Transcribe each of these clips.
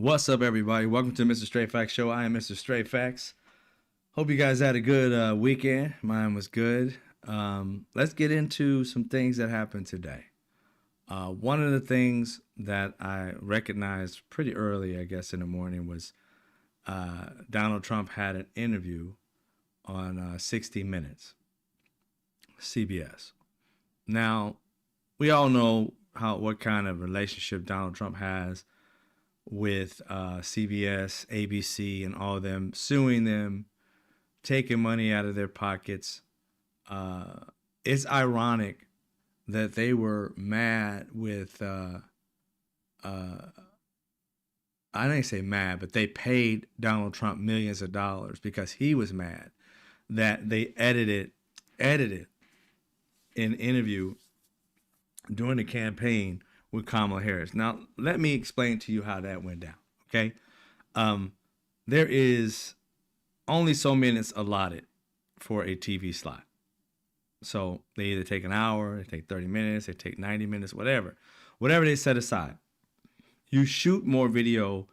What's up, everybody? Welcome to Mr. Straight Facts Show. I am Mr. Straight Facts. Hope you guys had a good weekend. Mine was good. Let's get into some things that happened today. One of the things that I recognized pretty early, I guess, in the morning was Donald Trump had an interview on 60 Minutes, CBS. Now, we all know what kind of relationship Donald Trump has with CBS, ABC, and all of them, suing them, taking money out of their pockets. It's ironic that they were mad with, I didn't say mad, but they paid Donald Trump millions of dollars because he was mad that they edited an interview during the campaign with Kamala Harris. Now, let me explain to you how that went down, okay? There is only so minutes allotted for a TV slot. So they either take an hour, they take 30 minutes, they take 90 minutes, whatever they set aside. You shoot more video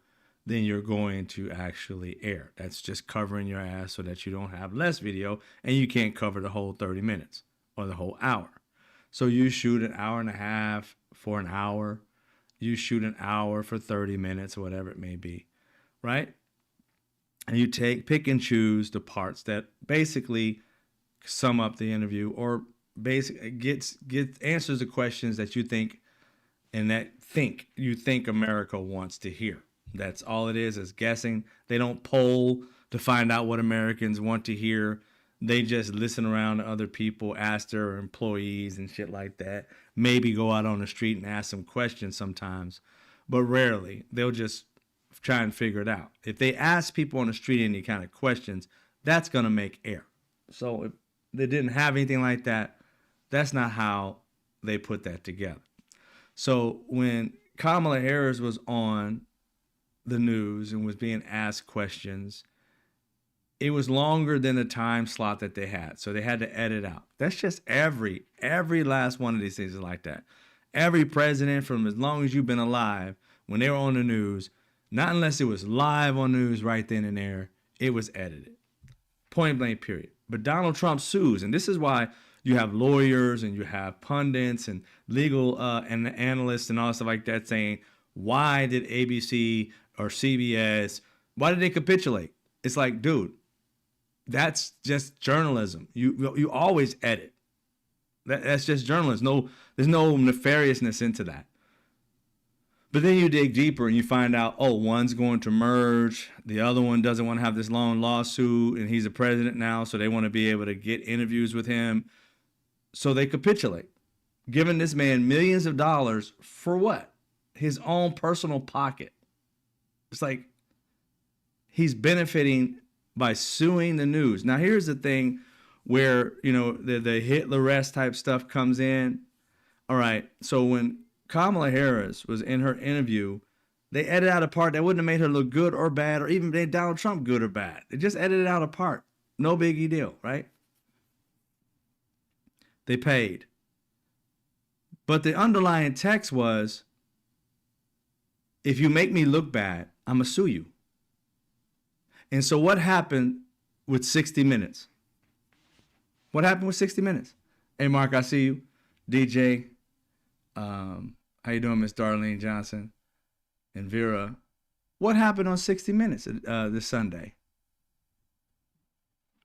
than you're going to actually air. That's just covering your ass so that you don't have less video and you can't cover the whole 30 minutes or the whole hour. So you shoot an hour and a half for an hour. You shoot an hour for 30 minutes or whatever it may be, right? And you pick and choose the parts that basically sum up the interview or basically answers the questions that you think America wants to hear. That's all it is guessing. They don't poll to find out what Americans want to hear. They just listen around to other people, ask their employees and shit like that. Maybe go out on the street and ask some questions sometimes, but rarely. They'll just try and figure it out. If they ask people on the street any kind of questions, that's going to make air. So if they didn't have anything like that, that's not how they put that together. So when Kamala Harris was on the news and was being asked questions, it was longer than the time slot that they had. So they had to edit out. That's just every last one of these things is like that. Every president from as long as you've been alive, when they were on the news, not unless it was live on news right then and there, it was edited. Point blank, period. But Donald Trump sues, and this is why you have lawyers and you have pundits and legal and analysts and all stuff like that saying, why did ABC or CBS, why did they capitulate? It's like, dude, that's just journalism. You always edit. That's just journalism. No, there's no nefariousness into that. But then you dig deeper and you find out, oh, one's going to merge. The other one doesn't want to have this long lawsuit, and he's a president now, so they want to be able to get interviews with him. So they capitulate, giving this man millions of dollars for what? His own personal pocket. It's like he's benefiting by suing the news. Now, here's the thing where, the Hitler-esque type stuff comes in. All right, so when Kamala Harris was in her interview, they edited out a part that wouldn't have made her look good or bad or even made Donald Trump good or bad. They just edited out a part. No biggie deal, right? They paid. But the underlying text was, if you make me look bad, I'm going to sue you. And so what happened with 60 Minutes? What happened with 60 Minutes? Hey, Mark, I see you. DJ, how you doing, Miss Darlene Johnson and Vera? What happened on 60 Minutes this Sunday?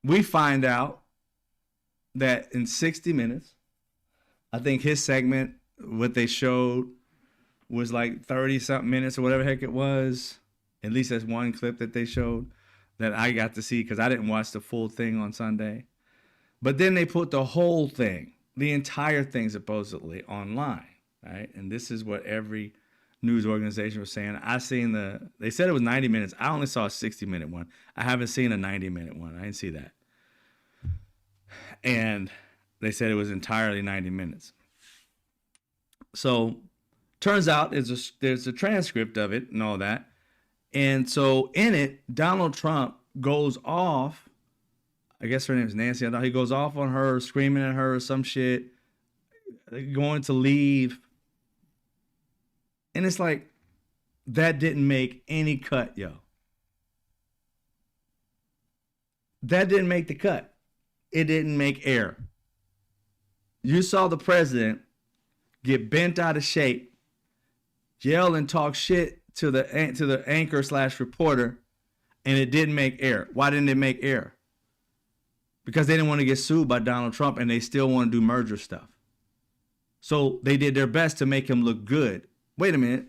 We find out that in 60 Minutes, I think his segment, what they showed was like 30-something minutes or whatever the heck it was. At least that's one clip that they showed that I got to see because I didn't watch the full thing on Sunday. But then they put the whole thing, the entire thing supposedly online, right? And this is what every news organization was saying. They said it was 90 minutes. I only saw a 60-minute one. I haven't seen a 90-minute one. I didn't see that. And they said it was entirely 90 minutes. So turns out there's a transcript of it and all that. And so in it, Donald Trump goes off. I guess her name is Nancy. He goes off on her, screaming at her or some shit, going to leave. And it's like, That didn't make any cut, yo. That didn't make the cut. It didn't make air. You saw the president get bent out of shape, yell and talk shit to the anchor / reporter, and it didn't make air. Why didn't it make air? Because they didn't want to get sued by Donald Trump, and they still want to do merger stuff. So they did their best to make him look good. Wait a minute.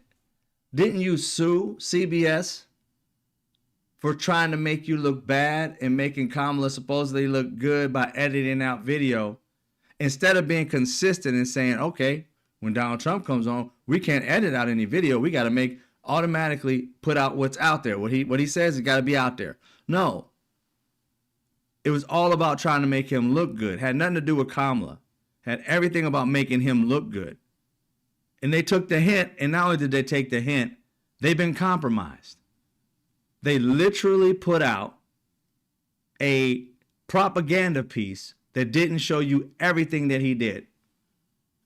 Didn't you sue CBS for trying to make you look bad and making Kamala supposedly look good by editing out video, instead of being consistent and saying, okay, when Donald Trump comes on, we can't edit out any video. We got to automatically put out what's out there. What he says has got to be out there. No. It was all about trying to make him look good. Had nothing to do with Kamala. Had everything about making him look good. And they took the hint, and not only did they take the hint, they've been compromised. They literally put out a propaganda piece that didn't show you everything that he did.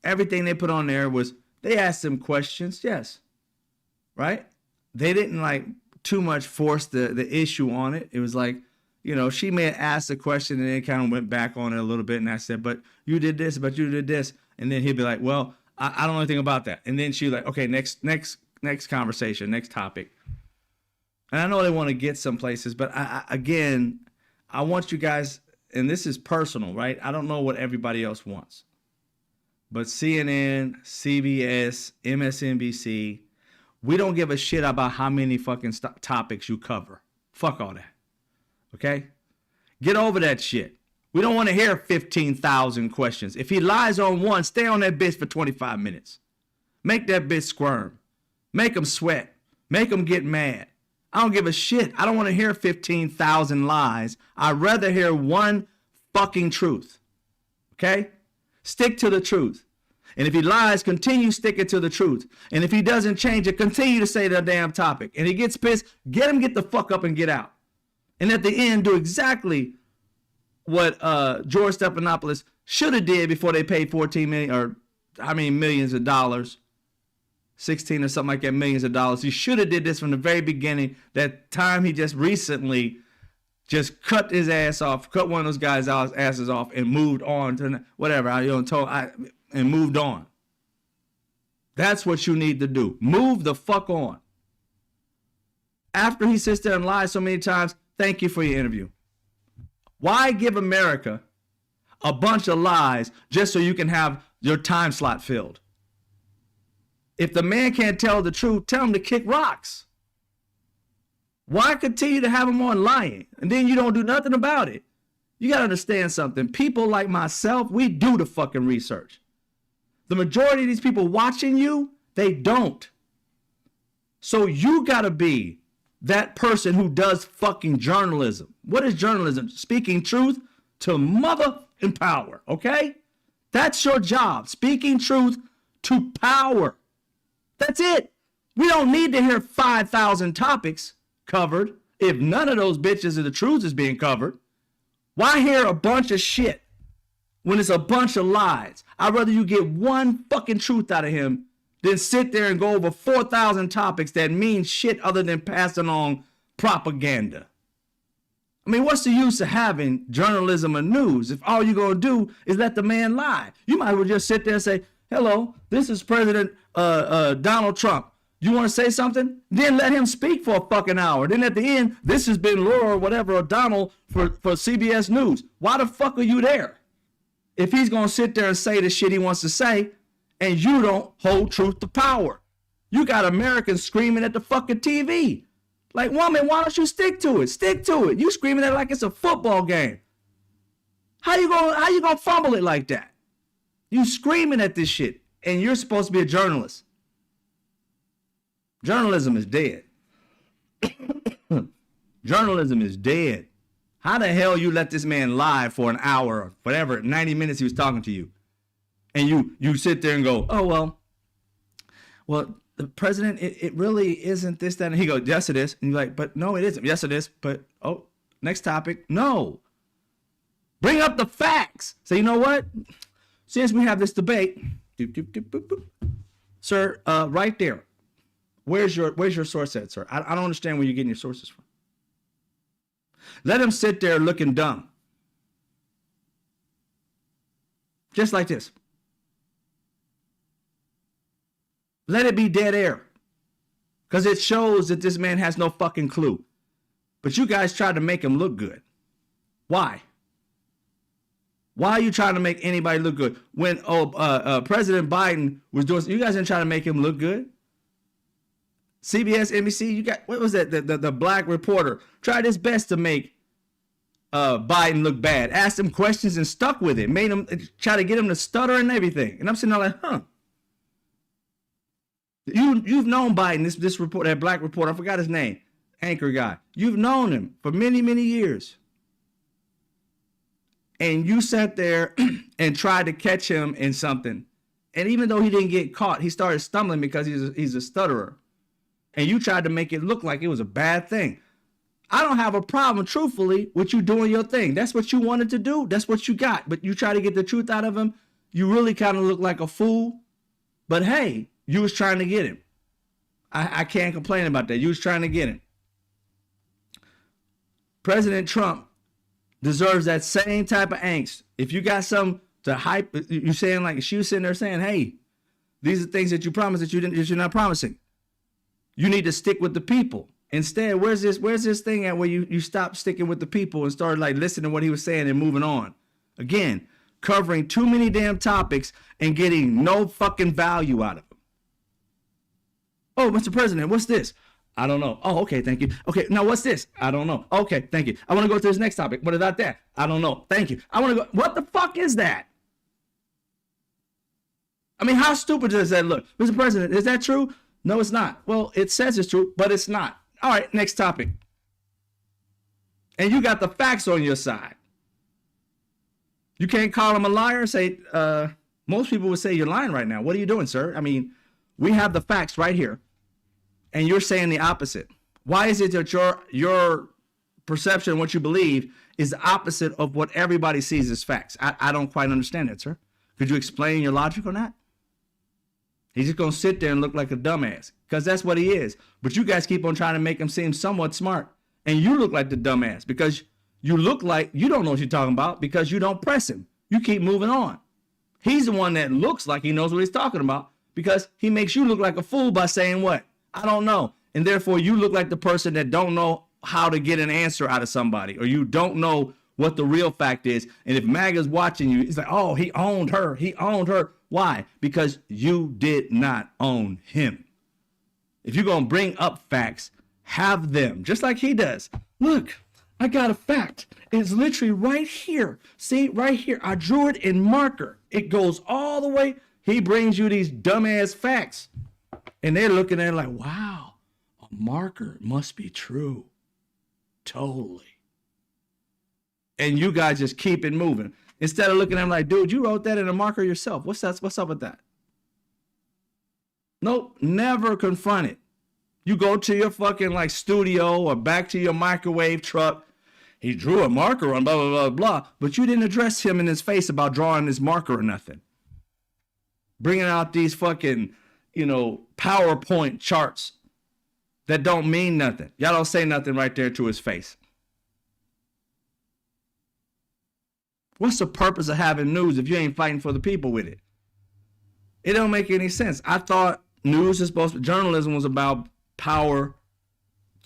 Everything they put on there was, they asked him questions, yes, right? They didn't like too much force the issue on it. It was like, you know, she may have asked a question and then kind of went back on it a little bit, and I said, but you did this, but you did this. And then he'd be like, well, I don't know anything about that. And then she's like, okay, next conversation, next topic. And I know they want to get some places, but I want you guys, and this is personal, right? I don't know what everybody else wants. But CNN, CBS, MSNBC, we don't give a shit about how many fucking topics you cover. Fuck all that. Okay? Get over that shit. We don't want to hear 15,000 questions. If he lies on one, stay on that bitch for 25 minutes. Make that bitch squirm. Make him sweat. Make him get mad. I don't give a shit. I don't want to hear 15,000 lies. I'd rather hear one fucking truth. Okay? Stick to the truth. And if he lies, continue sticking to the truth. And if he doesn't change it, continue to say the damn topic. And he gets pissed, get the fuck up and get out. And at the end, do exactly what George Stephanopoulos should have did before they paid 14 million, or how many millions of dollars, 16 or something like that, millions of dollars. He should have did this from the very beginning. That time he just recently just cut his ass off, cut one of those guys' asses off, and moved on to whatever. And moved on. That's what you need to do. Move the fuck on. After he sits there and lies so many times, thank you for your interview. Why give America a bunch of lies just so you can have your time slot filled? If the man can't tell the truth, tell him to kick rocks. Why continue to have him on lying? And then you don't do nothing about it. You got to understand something. People like myself, we do the fucking research. The majority of these people watching you, they don't. So you got to be that person who does fucking journalism. What is journalism? Speaking truth to mother and power, okay? That's your job. Speaking truth to power. That's it. We don't need to hear 5,000 topics covered if none of those bitches of the truth is being covered. Why hear a bunch of shit when it's a bunch of lies? I'd rather you get one fucking truth out of him than sit there and go over 4,000 topics that mean shit other than passing on propaganda. I mean, what's the use of having journalism and news if all you're going to do is let the man lie? You might as well just sit there and say, hello, this is President Donald Trump. You want to say something? Then let him speak for a fucking hour. Then at the end, this has been Laura or whatever, or Donald for CBS News. Why the fuck are you there? If he's going to sit there and say the shit he wants to say, and you don't hold truth to power. You got Americans screaming at the fucking TV. Like, woman, why don't you stick to it? Stick to it. You screaming at it like it's a football game. How you gonna fumble it like that? You screaming at this shit, and you're supposed to be a journalist. Journalism is dead. Journalism is dead. How the hell you let this man lie for an hour or whatever, 90 minutes he was talking to you, and you sit there and go, oh, well, the president, it really isn't this, that, and he goes, yes, it is. And you're like, but no, it isn't. Yes, it is. But, oh, next topic. No. Bring up the facts. Say, you know what? Since we have this debate, sir, right there, Where's your source at, sir? I don't understand where you're getting your sources from. Let him sit there looking dumb. Just like this. Let it be dead air. Because it shows that this man has no fucking clue. But you guys tried to make him look good. Why? Why are you trying to make anybody look good? When President Biden was doing, you guys didn't try to make him look good. CBS, NBC, you got, what was that? The black reporter tried his best to make Biden look bad. Asked him questions and stuck with it. Made him try to get him to stutter and everything. And I'm sitting there like, huh. You've known Biden, this report, that black reporter, I forgot his name, anchor guy. You've known him for many, many years. And you sat there and tried to catch him in something. And even though he didn't get caught, he started stumbling because he's a stutterer. And you tried to make it look like it was a bad thing. I don't have a problem, truthfully, with you doing your thing. That's what you wanted to do. That's what you got. But you try to get the truth out of him. You really kind of look like a fool. But hey, you was trying to get him. I can't complain about that. You was trying to get him. President Trump deserves that same type of angst. If you got some to hype, you're saying like she was sitting there saying, hey, these are things that you promised that you're not promising. You need to stick with the people. Instead, where's this thing at where you stop sticking with the people and started like listening to what he was saying and moving on? Again, covering too many damn topics and getting no fucking value out of them. Oh, Mr. President, what's this? I don't know. Oh, okay, thank you. Okay, now what's this? I don't know. Okay, thank you. I want to go to this next topic. What about that? I don't know. Thank you. I want to go. What the fuck is that? I mean, how stupid does that look? Mr. President, is that true? No, it's not. Well, it says it's true, but it's not. All right, next topic. And you got the facts on your side. You can't call him a liar and say, most people would say you're lying right now. What are you doing, sir? I mean, we have the facts right here. And you're saying the opposite. Why is it that your perception, what you believe, is the opposite of what everybody sees as facts? I don't quite understand that, sir. Could you explain your logic on that? He's just going to sit there and look like a dumbass because that's what he is. But you guys keep on trying to make him seem somewhat smart. And you look like the dumbass because you look like you don't know what you're talking about because you don't press him. You keep moving on. He's the one that looks like he knows what he's talking about because he makes you look like a fool by saying what? I don't know. And therefore, you look like the person that don't know how to get an answer out of somebody or you don't know what the real fact is. And if MAGA's watching you, it's like, oh, he owned her. He owned her. Why? Because you did not own him. If you're going to bring up facts, have them just like he does. Look, I got a fact. It's literally right here. See, right here. I drew it in marker. It goes all the way. He brings you these dumbass facts. And they're looking at it like, wow, a marker must be true. Totally. And you guys just keep it moving. Instead of looking at him like, dude, you wrote that in a marker yourself. What's up with that? Nope, never confront it. You go to your fucking like studio or back to your microwave truck. He drew a marker on blah, blah, blah, blah. But you didn't address him in his face about drawing this marker or nothing. Bringing out these fucking, PowerPoint charts that don't mean nothing. Y'all don't say nothing right there to his face. What's the purpose of having news if you ain't fighting for the people with it? It don't make any sense. I thought journalism was about power,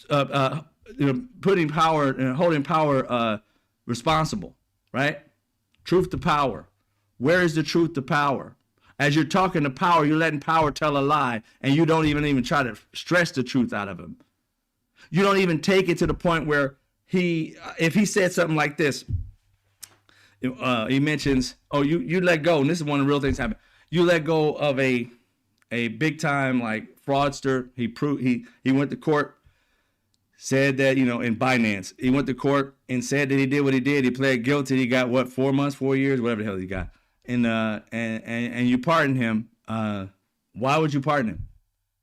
putting power and holding power responsible, right? Truth to power. Where is the truth to power? As you're talking to power, you're letting power tell a lie, and you don't even try to stress the truth out of him. You don't even take it to the point where if he said something like this, he mentions, oh, you let go, and this is one of the real things happen. You let go of a big time like fraudster. He went to court, said that in Binance, he went to court and said that he did what he did. He pled guilty. He got what 4 months, 4 years, whatever the hell he got. And you pardon him. Why would you pardon him?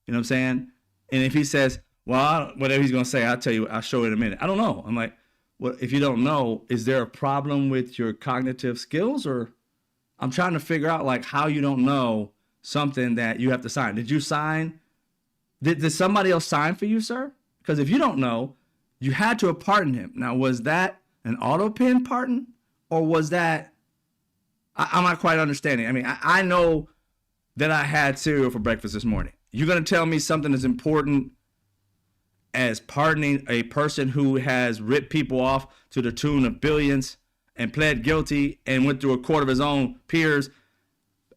You know what I'm saying? And if he says, well, whatever he's gonna say, I'll tell you. I'll show you in a minute. I don't know. I'm like, well, if you don't know, is there a problem with your cognitive skills, or I'm trying to figure out like how you don't know something that you have to sign. Did you sign Did somebody else sign for you, sir? Because if you don't know, you had to have pardoned him. Now, was that an auto pen pardon, or was that? I'm not quite understanding. I mean, I know that I had cereal for breakfast this morning. You're gonna tell me something as important as pardoning a person who has ripped people off to the tune of billions and pled guilty and went through a court of his own peers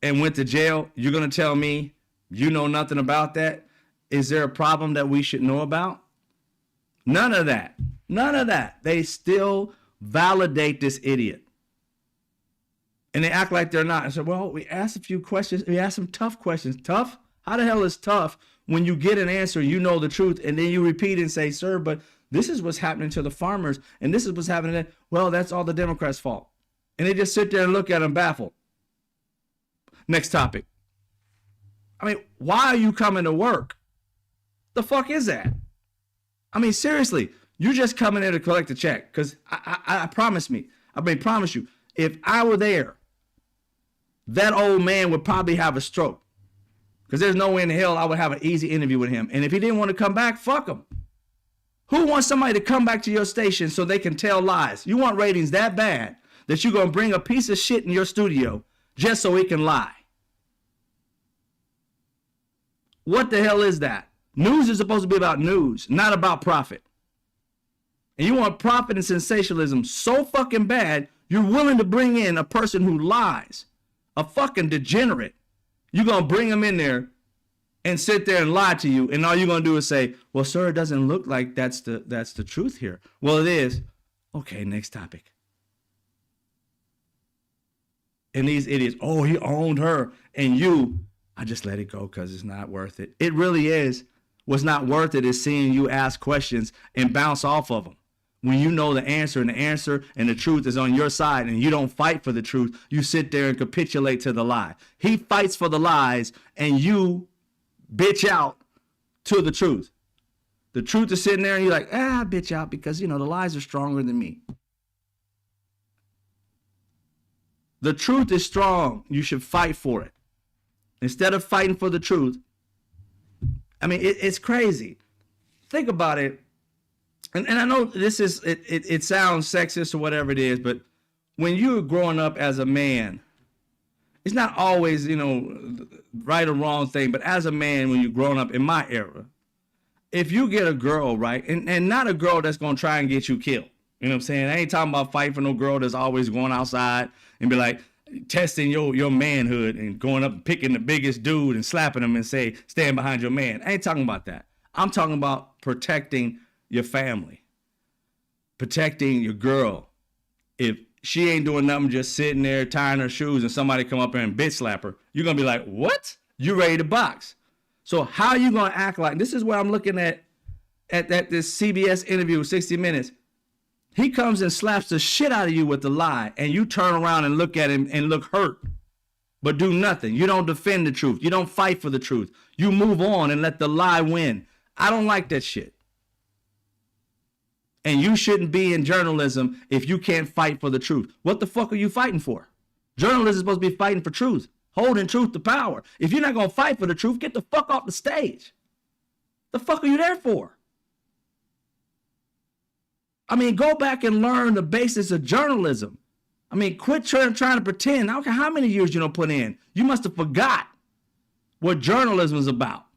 and went to jail? You're gonna tell me you know nothing about that? Is there a problem that we should know about? None of that. None of that. They still validate this idiot. And they act like they're not. I said, well, we asked a few questions. We asked some tough questions. Tough? How the hell is tough when you get an answer, you know the truth, and then you repeat and say, sir, but this is what's happening to the farmers, and this is what's happening. Well, that's all the Democrats' fault. And they just sit there and look at them baffled. Next topic. I mean, why are you coming to work? The fuck is that? I mean, seriously, you just coming there to collect a check. Because I promise you, if I were there, that old man would probably have a stroke. Because there's no way in hell I would have an easy interview with him. And if he didn't want to come back, fuck him. Who wants somebody to come back to your station so they can tell lies? You want ratings that bad that you're going to bring a piece of shit in your studio just so he can lie. What the hell is that? News is supposed to be about news, not about profit. And you want profit and sensationalism so fucking bad, you're willing to bring in a person who lies, a fucking degenerate. You're going to bring him in there and sit there and lie to you. And all you're going to do is say, well, sir, it doesn't look like that's the truth here. Well, it is. Okay, next topic. And these idiots, oh, he owned her. And you, I just let it go because it's not worth it. It really is. What's not worth it is seeing you ask questions and bounce off of them. When you know the answer and the truth is on your side and you don't fight for the truth, you sit there and capitulate to the lie. He fights for the lies and you bitch out to the truth. The truth is sitting there and you're like, I bitch out because, the lies are stronger than me. The truth is strong. You should fight for it. Instead of fighting for the truth. I mean, it's crazy. Think about it. And I know this is, it sounds sexist or whatever it is, but when you're growing up as a man, it's not always, right or wrong thing, but as a man, when you're growing up in my era, if you get a girl, right, and not a girl that's going to try and get you killed, you know what I'm saying? I ain't talking about fighting for no girl that's always going outside and be like, testing your manhood and going up and picking the biggest dude and slapping him and say, stand behind your man. I ain't talking about that. I'm talking about protecting your family, protecting your girl. If she ain't doing nothing, just sitting there tying her shoes and somebody come up there and bitch slap her, you're going to be like, what? You ready to box. So how you going to act like, this is what I'm looking at this CBS interview with 60 Minutes. He comes and slaps the shit out of you with the lie, and you turn around and look at him and look hurt, but do nothing. You don't defend the truth. You don't fight for the truth. You move on and let the lie win. I don't like that shit. And you shouldn't be in journalism if you can't fight for the truth. What the fuck are you fighting for? Journalism is supposed to be fighting for truth, holding truth to power. If you're not going to fight for the truth, get the fuck off the stage. The fuck are you there for? I mean, go back and learn the basics of journalism. I mean, quit trying to pretend. I don't care how many years you don't put in. You must have forgot what journalism is about.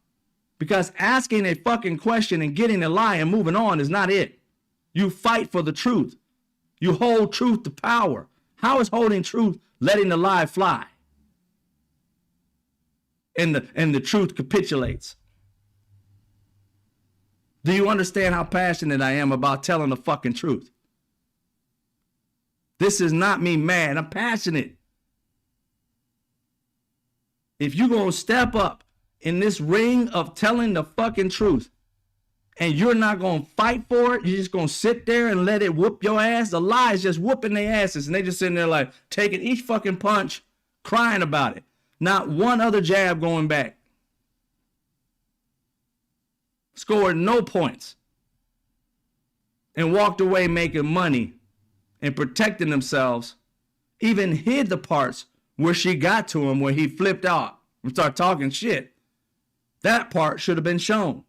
Because asking a fucking question and getting a lie and moving on is not it. You fight for the truth. You hold truth to power. How is holding truth letting the lie fly? And the truth capitulates. Do you understand how passionate I am about telling the fucking truth? This is not me mad. I'm passionate. If you're going to step up in this ring of telling the fucking truth and you're not going to fight for it, you're just going to sit there and let it whoop your ass, the lie is just whooping their asses and they just sitting there like taking each fucking punch, crying about it. Not one other jab going back. Scored no points and walked away making money and protecting themselves, even hid the parts where she got to him, where he flipped out and started talking shit. That part should have been shown.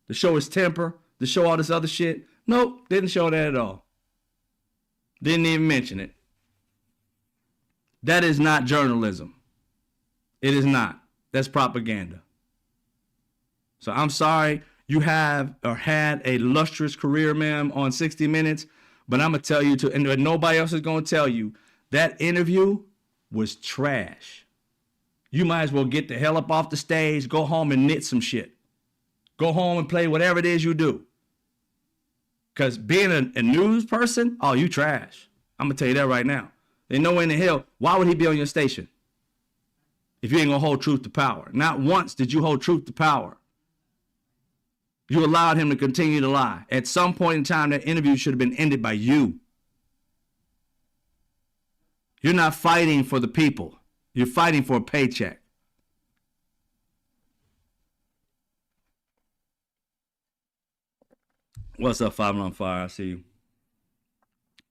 To show his temper, to show all this other shit. Nope, didn't show that at all. Didn't even mention it. That is not journalism. It is not. That's propaganda. So I'm sorry you have or had a lustrous career, ma'am, on 60 Minutes, but I'm going to tell you, and nobody else is going to tell you, that interview was trash. You might as well get the hell up off the stage, go home and knit some shit. Go home and play whatever it is you do. Because being a news person, oh, you trash. I'm going to tell you that right now. There's no way in the hell, why would he be on your station? If you ain't going to hold truth to power. Not once did you hold truth to power. You allowed him to continue to lie. At some point in time, that interview should have been ended by you. You're not fighting for the people. You're fighting for a paycheck. What's up, Five on Fire? I see you.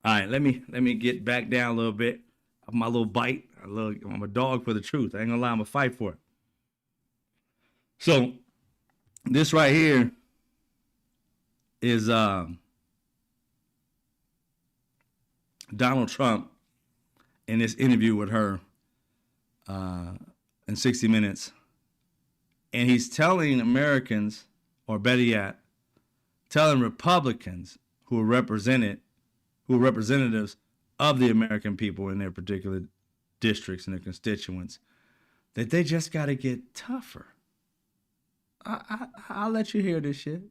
All right, let me get back down a little bit of my little bite. I'm a dog for the truth. I ain't gonna lie, I'm gonna fight for it. So this right here is Donald Trump in this interview with her in 60 Minutes. And he's telling Americans, or better yet, telling Republicans who are representatives of the American people in their particular districts and their constituents, that they just got to get tougher. I'll let you hear this shit.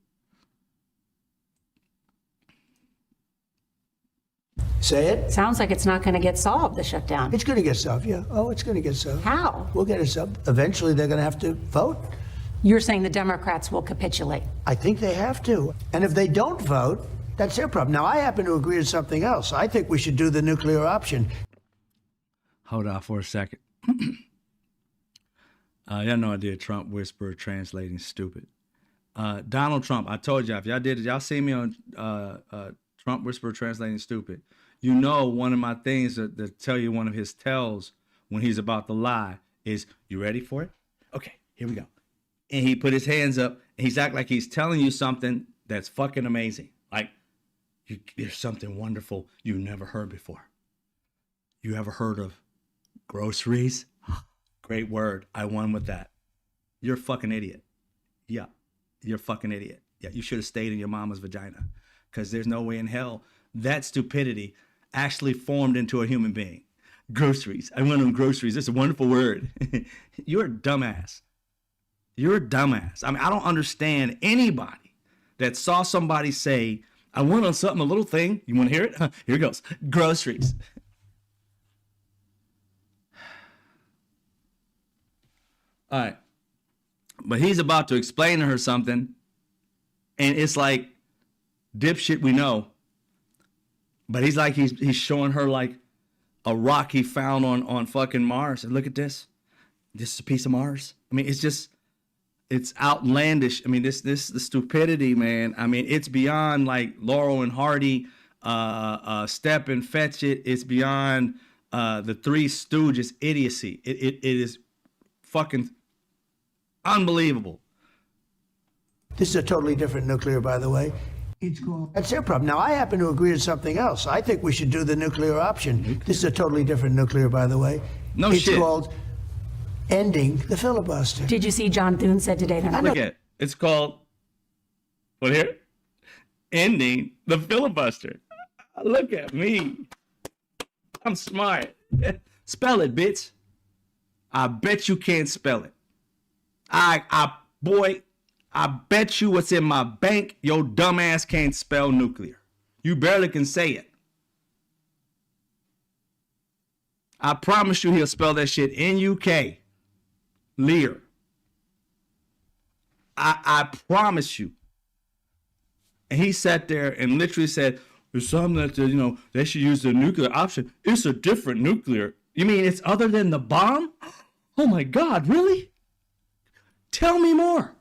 Say it. Sounds like it's not going to get solved, the shutdown. It's going to get solved, yeah. Oh, it's going to get solved. How? We'll get it solved. Eventually, they're going to have to vote. You're saying the Democrats will capitulate. I think they have to. And if they don't vote, that's their problem. Now, I happen to agree with something else. I think we should do the nuclear option. Hold on for a second. Y'all know I did Trump Whisperer translating stupid. Donald Trump, I told y'all, if y'all see me on Trump Whisperer translating stupid, you know one of my things that tell you one of his tells when he's about to lie is, you ready for it? Okay, here we go. And he put his hands up and he's acting like he's telling you something that's fucking amazing. Like, there's something wonderful you never heard before. You ever heard of groceries? Great word. I won with that. You're a fucking idiot. Yeah, you're a fucking idiot. Yeah, you should have stayed in your mama's vagina, because there's no way in hell that stupidity actually formed into a human being. Groceries. I went on groceries. That's a wonderful word. You're a dumbass. You're a dumbass. I mean, I don't understand anybody that saw somebody say, I went on something, a little thing. You want to hear it? Here it goes. Groceries. All right. But he's about to explain to her something, and it's like, dipshit, we know. But he's like, he's showing her like a rock he found on fucking Mars. And look at this. This is a piece of Mars. I mean, it's outlandish. I mean, the stupidity, man. I mean, it's beyond like Laurel and Hardy, Step and Fetch It. It's beyond the Three Stooges idiocy. It is fucking unbelievable. This is a totally different nuclear, by the way. It's cool. That's their problem. Now, I happen to agree with something else. I think we should do the nuclear option. This is a totally different nuclear, by the way. No shit. It's called ending the filibuster. Did you see John Thune said today they're not? Look at it. It's called, what here? Ending the filibuster. Look at me. I'm smart. Spell it, bitch. I bet you can't spell it. Boy, I bet you what's in my bank, your dumb ass can't spell nuclear. You barely can say it. I promise you he'll spell that shit N-U-K. Lear. I promise you. And he sat there and literally said, there's something that, they should use the nuclear option. It's a different nuclear. You mean it's other than the bomb? Oh my God, really? Tell me more.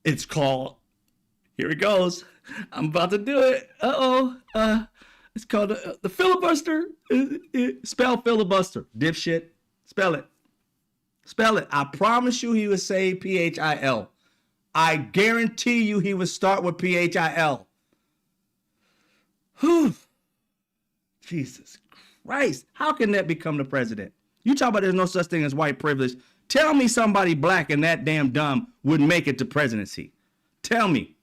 It's called, here it goes. I'm about to do it. It's called the filibuster. Spell filibuster. Dipshit. Spell it. Spell it. I promise you he would say Phil. I guarantee you he would start with Phil. Whew. Jesus Christ. How can that become the president? You talk about there's no such thing as white privilege. Tell me somebody black and that damn dumb would make it to presidency. Tell me.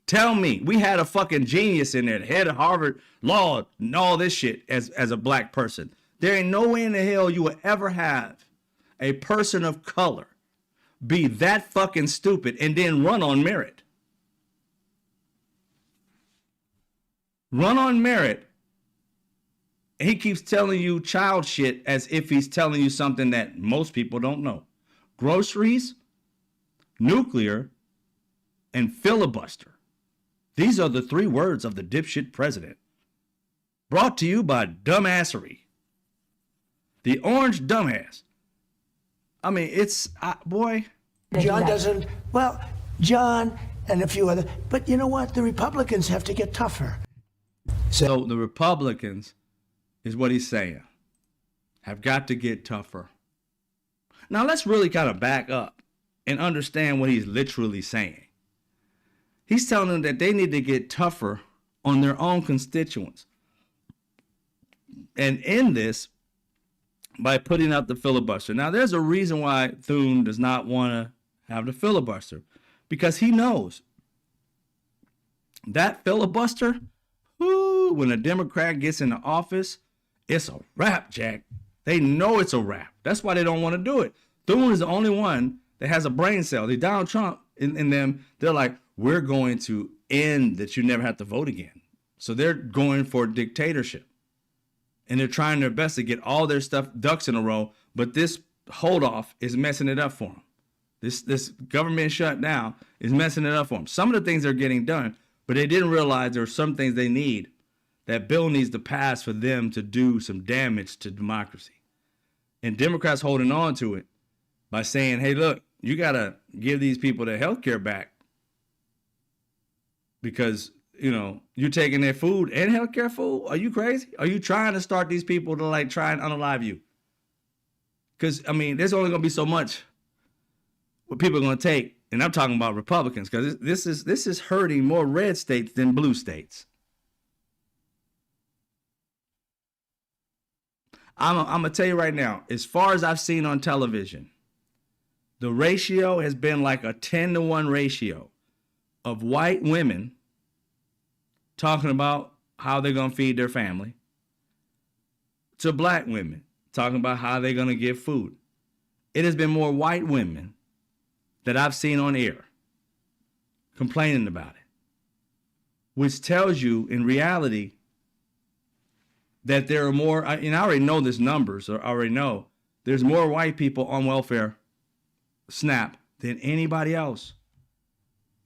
Tell me. We had a fucking genius in there, the head of Harvard Law and all this shit as a black person. There ain't no way in the hell you will ever have a person of color be that fucking stupid and then run on merit. Run on merit. He keeps telling you child shit as if he's telling you something that most people don't know. Groceries, nuclear, and filibuster. These are the 3 words of the dipshit president. Brought to you by Dumbassery. The orange dumbass. I mean, it's, boy. John doesn't, well, John and a few other, but you know what? The Republicans have to get tougher. So the Republicans, is what he's saying, have got to get tougher. Now let's really kind of back up and understand what he's literally saying. He's telling them that they need to get tougher on their own constituents. And in this, by putting up the filibuster. Now, there's a reason why Thune does not want to have the filibuster, because he knows that filibuster, when a Democrat gets into office, it's a wrap, Jack. They know it's a wrap. That's why they don't want to do it. Thune is the only one that has a brain cell. The Donald Trump in them, they're like, we're going to end that you never have to vote again. So they're going for dictatorship. And they're trying their best to get all their stuff ducks in a row, but this holdoff is messing it up for them. This government shutdown is messing it up for them. Some of the things are getting done, but they didn't realize there are some things they need. That bill needs to pass for them to do some damage to democracy. And Democrats holding on to it by saying, hey, look, you got to give these people their health care back because, you know, you're taking their food and healthcare food. Are you crazy? Are you trying to start these people to like try and unalive you? Because, I mean, there's only going to be so much what people are going to take. And I'm talking about Republicans, because this is hurting more red states than blue states. I'm going to tell you right now, as far as I've seen on television, the ratio has been like a 10-to-1 ratio of white women talking about how they're going to feed their family to black women talking about how they're going to give food. It has been more white women that I've seen on air complaining about it, which tells you in reality that there are more, and I already know this numbers, or I already know there's more white people on welfare SNAP than anybody else.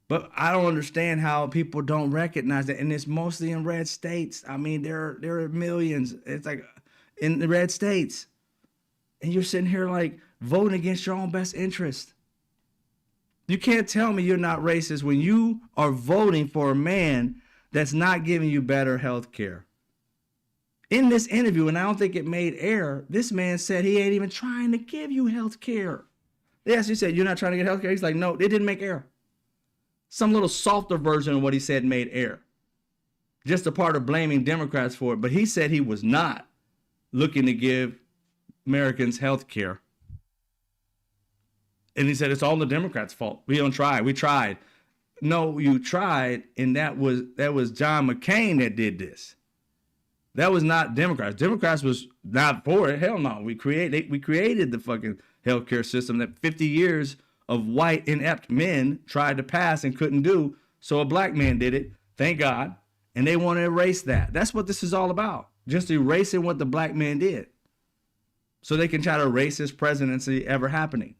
But I don't understand how people don't recognize that, and it's mostly in red states. I mean, there are millions. It's like in the red states, and you're sitting here like voting against your own best interest. You can't tell me you're not racist when you are voting for a man that's not giving you better health care. In this interview, and I don't think it made air, this man said he ain't even trying to give you health care. Yes, he said, you're not trying to get health care? He's like, no, it didn't make air. Some little softer version of what he said made air. Just a part of blaming Democrats for it. But he said he was not looking to give Americans health care. And he said, it's all the Democrats' fault. We don't try. We tried. No, you tried, and that was John McCain that did this. That was not Democrats. Democrats was not for it. Hell no. We created the fucking healthcare system that 50 years of white inept men tried to pass and couldn't do. So a black man did it. Thank God. And they want to erase that. That's what this is all about. Just erasing what the black man did. So they can try to erase his presidency ever happening.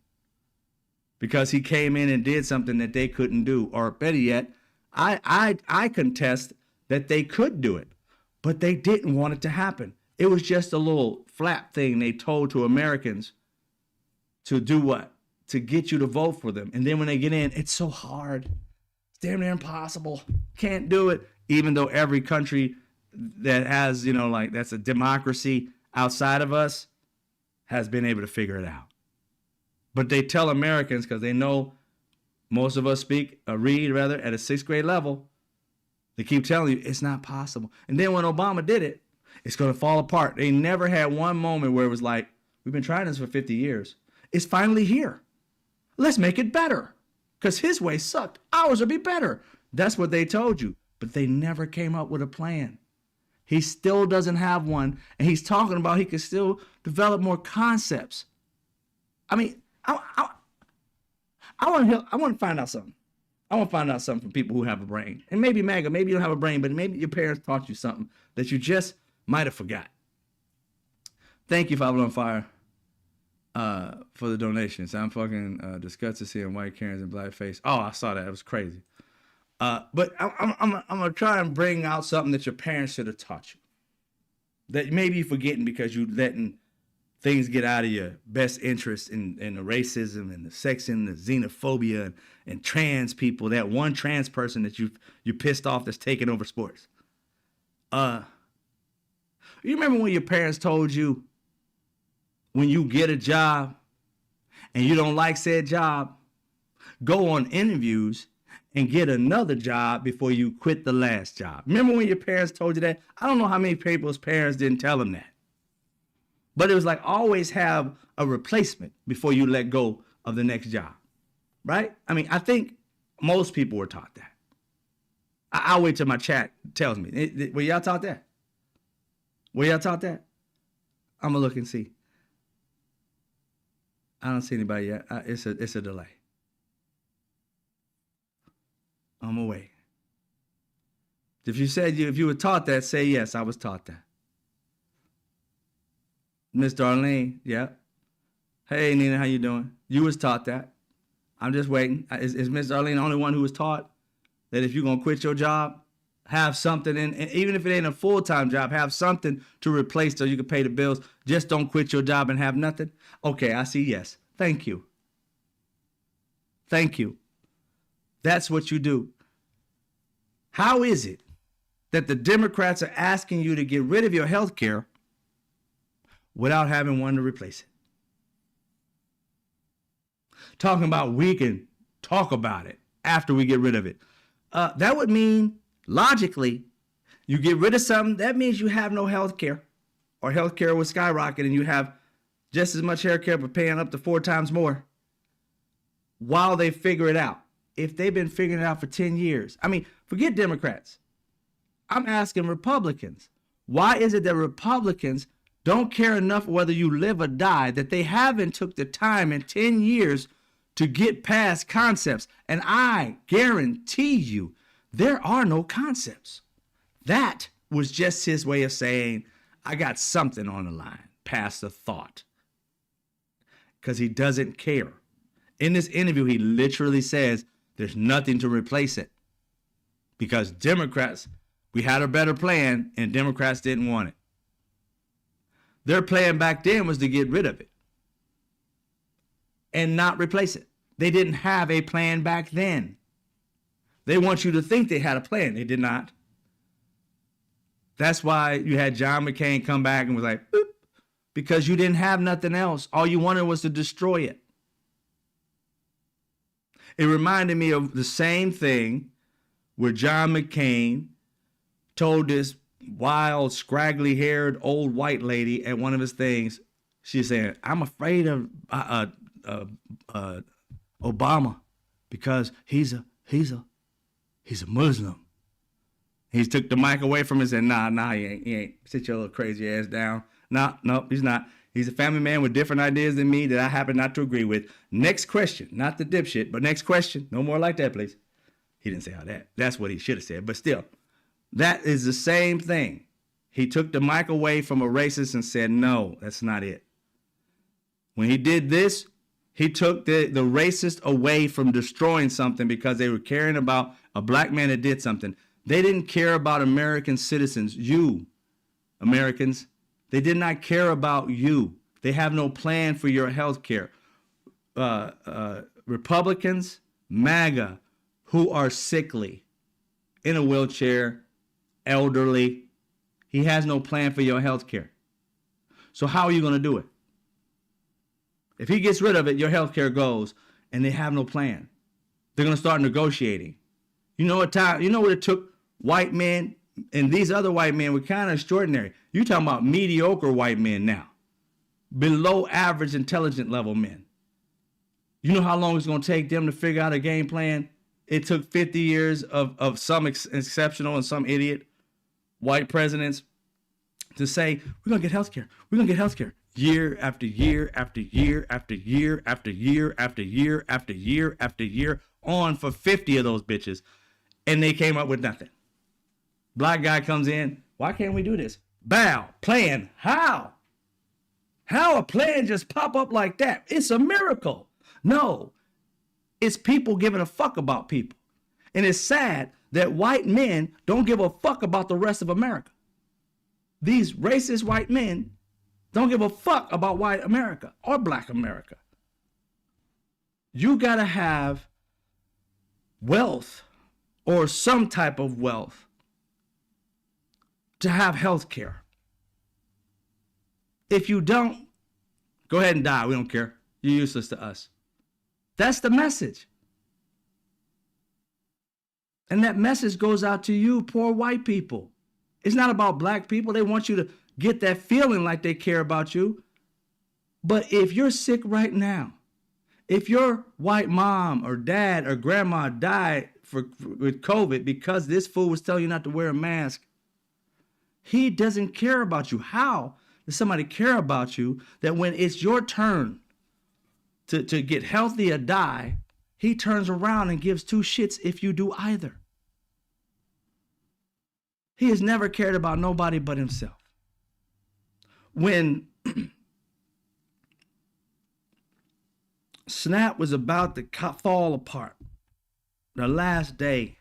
Because he came in and did something that they couldn't do. Or better yet, I contest that they could do it. But they didn't want it to happen. It was just a little flap thing they told to Americans to do what? To get you to vote for them. And then when they get in, it's so hard. It's damn near impossible. Can't do it. Even though every country that has, you know, like that's a democracy outside of us has been able to figure it out. But they tell Americans, because they know most of us read at a 6th grade level. They keep telling you it's not possible. And then when Obama did it, it's going to fall apart. They never had one moment where it was like, we've been trying this for 50 years. It's finally here. Let's make it better. Because his way sucked. Ours will be better. That's what they told you. But they never came up with a plan. He still doesn't have one. And he's talking about he could still develop more concepts. I mean, I want to find out something. I want to find out something from people who have a brain. And maybe MAGA, maybe you don't have a brain, but maybe your parents taught you something that you just might have forgot. Thank you, Five on Fire, for the donations. I'm fucking disgusted seeing white Karens and blackface. Oh, I saw that. It was crazy. But I'm going to try and bring out something that your parents should have taught you. That maybe you're forgetting because you're letting things get out of your best interest in the racism and the sexism, the xenophobia, and trans people. That one trans person that you pissed off that's taking over sports. You remember when your parents told you when you get a job and you don't like said job, go on interviews and get another job before you quit the last job? Remember when your parents told you that? I don't know how many people's parents didn't tell them that. But it was like always have a replacement before you let go of the next job, right? I mean, I think most people were taught that. I'll wait till my chat tells me. Were y'all taught that? Were y'all taught that? I'm going to look and see. I don't see anybody yet. It's a delay. I'm going to wait. If you were taught that, say yes, I was taught that. Miss Darlene, yeah. Hey, Nina, how you doing? You was taught that. I'm just waiting. Is Miss Darlene the only one who was taught that if you're going to quit your job, have something and even if it ain't a full-time job, have something to replace so you can pay the bills. Just don't quit your job and have nothing? Okay, I see yes. Thank you. Thank you. That's what you do. How is it that the Democrats are asking you to get rid of your health care without having one to replace it? Talking about we can talk about it after we get rid of it. That would mean, logically, you get rid of something, that means you have no health care, or health care will skyrocket and you have just as much health care but paying up to 4 times more while they figure it out. If they've been figuring it out for 10 years. I mean, forget Democrats. I'm asking Republicans. Why is it that Republicans don't care enough whether you live or die, that they haven't took the time in 10 years to get past concepts? And I guarantee you, there are no concepts. That was just his way of saying, I got something on the line, past the thought. Because he doesn't care. In this interview, he literally says there's nothing to replace it. Because Democrats, we had a better plan, and Democrats didn't want it. Their plan back then was to get rid of it and not replace it. They didn't have a plan back then. They want you to think they had a plan. They did not. That's why you had John McCain come back and was like, boop, because you didn't have nothing else. All you wanted was to destroy it. It reminded me of the same thing where John McCain told this wild, scraggly-haired old white lady at one of his things. She said, I'm afraid of Obama because he's a Muslim. He took the mic away from him and said, nah, he ain't. Sit your little crazy ass down. No, he's not. He's a family man with different ideas than me that I happen not to agree with. Next question. Not the dipshit, but next question. No more like that, please. He didn't say how that. That's what he should have said. But still, that is the same thing. He took the mic away from a racist and said, no, that's not it. When he did this, he took the racist away from destroying something because they were caring about a black man that did something. They didn't care about American citizens, you, Americans. They did not care about you. They have no plan for your health care. Republicans, MAGA, who are sickly, in a wheelchair, elderly, he has no plan for your health care. So how are you going to do it? If he gets rid of it, your health care goes, and they have no plan. They're going to start negotiating. You know what it took white men, and these other white men were kind of extraordinary. You're talking about mediocre white men now, below average intelligent level men. You know how long it's going to take them to figure out a game plan? It took 50 years of some exceptional and some idiot white presidents to say, we're going to get health care. We're going to get health care. Year after year after year after year after year after year after year after year on for 50 of those bitches. And they came up with nothing. Black guy comes in. Why can't we do this? Bow. Plan. How? How a plan just pop up like that? It's a miracle. No. It's people giving a fuck about people. And it's sad that white men don't give a fuck about the rest of America. These racist white men don't give a fuck about white America or black America. You gotta have wealth or some type of wealth to have health care. If you don't, go ahead and die. We don't care. You're useless to us. That's the message. And that message goes out to you, poor white people. It's not about black people. They want you to get that feeling like they care about you. But if you're sick right now, if your white mom or dad or grandma died with COVID because this fool was telling you not to wear a mask, he doesn't care about you. How does somebody care about you that when it's your turn to get healthy or die, he turns around and gives two shits if you do either? He has never cared about nobody but himself. When Snap was about to fall apart, the last day,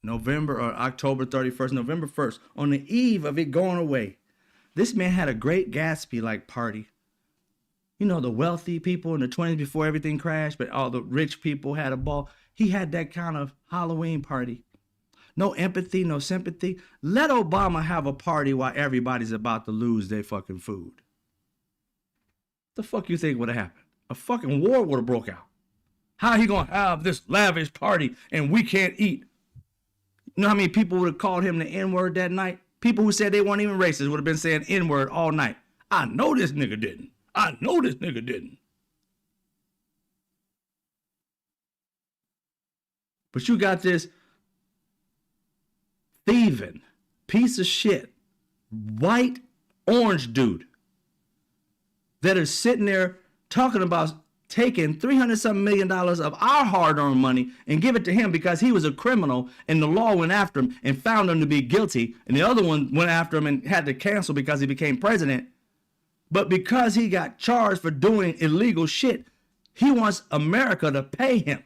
November or October 31st, November 1st, on the eve of it going away, this man had a Great Gatsby-like party. You know, the wealthy people in the 20s before everything crashed, but all the rich people had a ball. He had that kind of Halloween party. No empathy, no sympathy. Let Obama have a party while everybody's about to lose their fucking food. The fuck you think would have happened? A fucking war would have broke out. How he gonna have this lavish party and we can't eat? You know how many people would have called him the N-word that night? People who said they weren't even racist would have been saying N-word all night. I know this nigga didn't. I know this nigga didn't. But you got this thieving piece of shit, white orange dude that is sitting there talking about taking $300-something million of our hard-earned money and give it to him because he was a criminal and the law went after him and found him to be guilty, and the other one went after him and had to cancel because he became president. But because he got charged for doing illegal shit, he wants America to pay him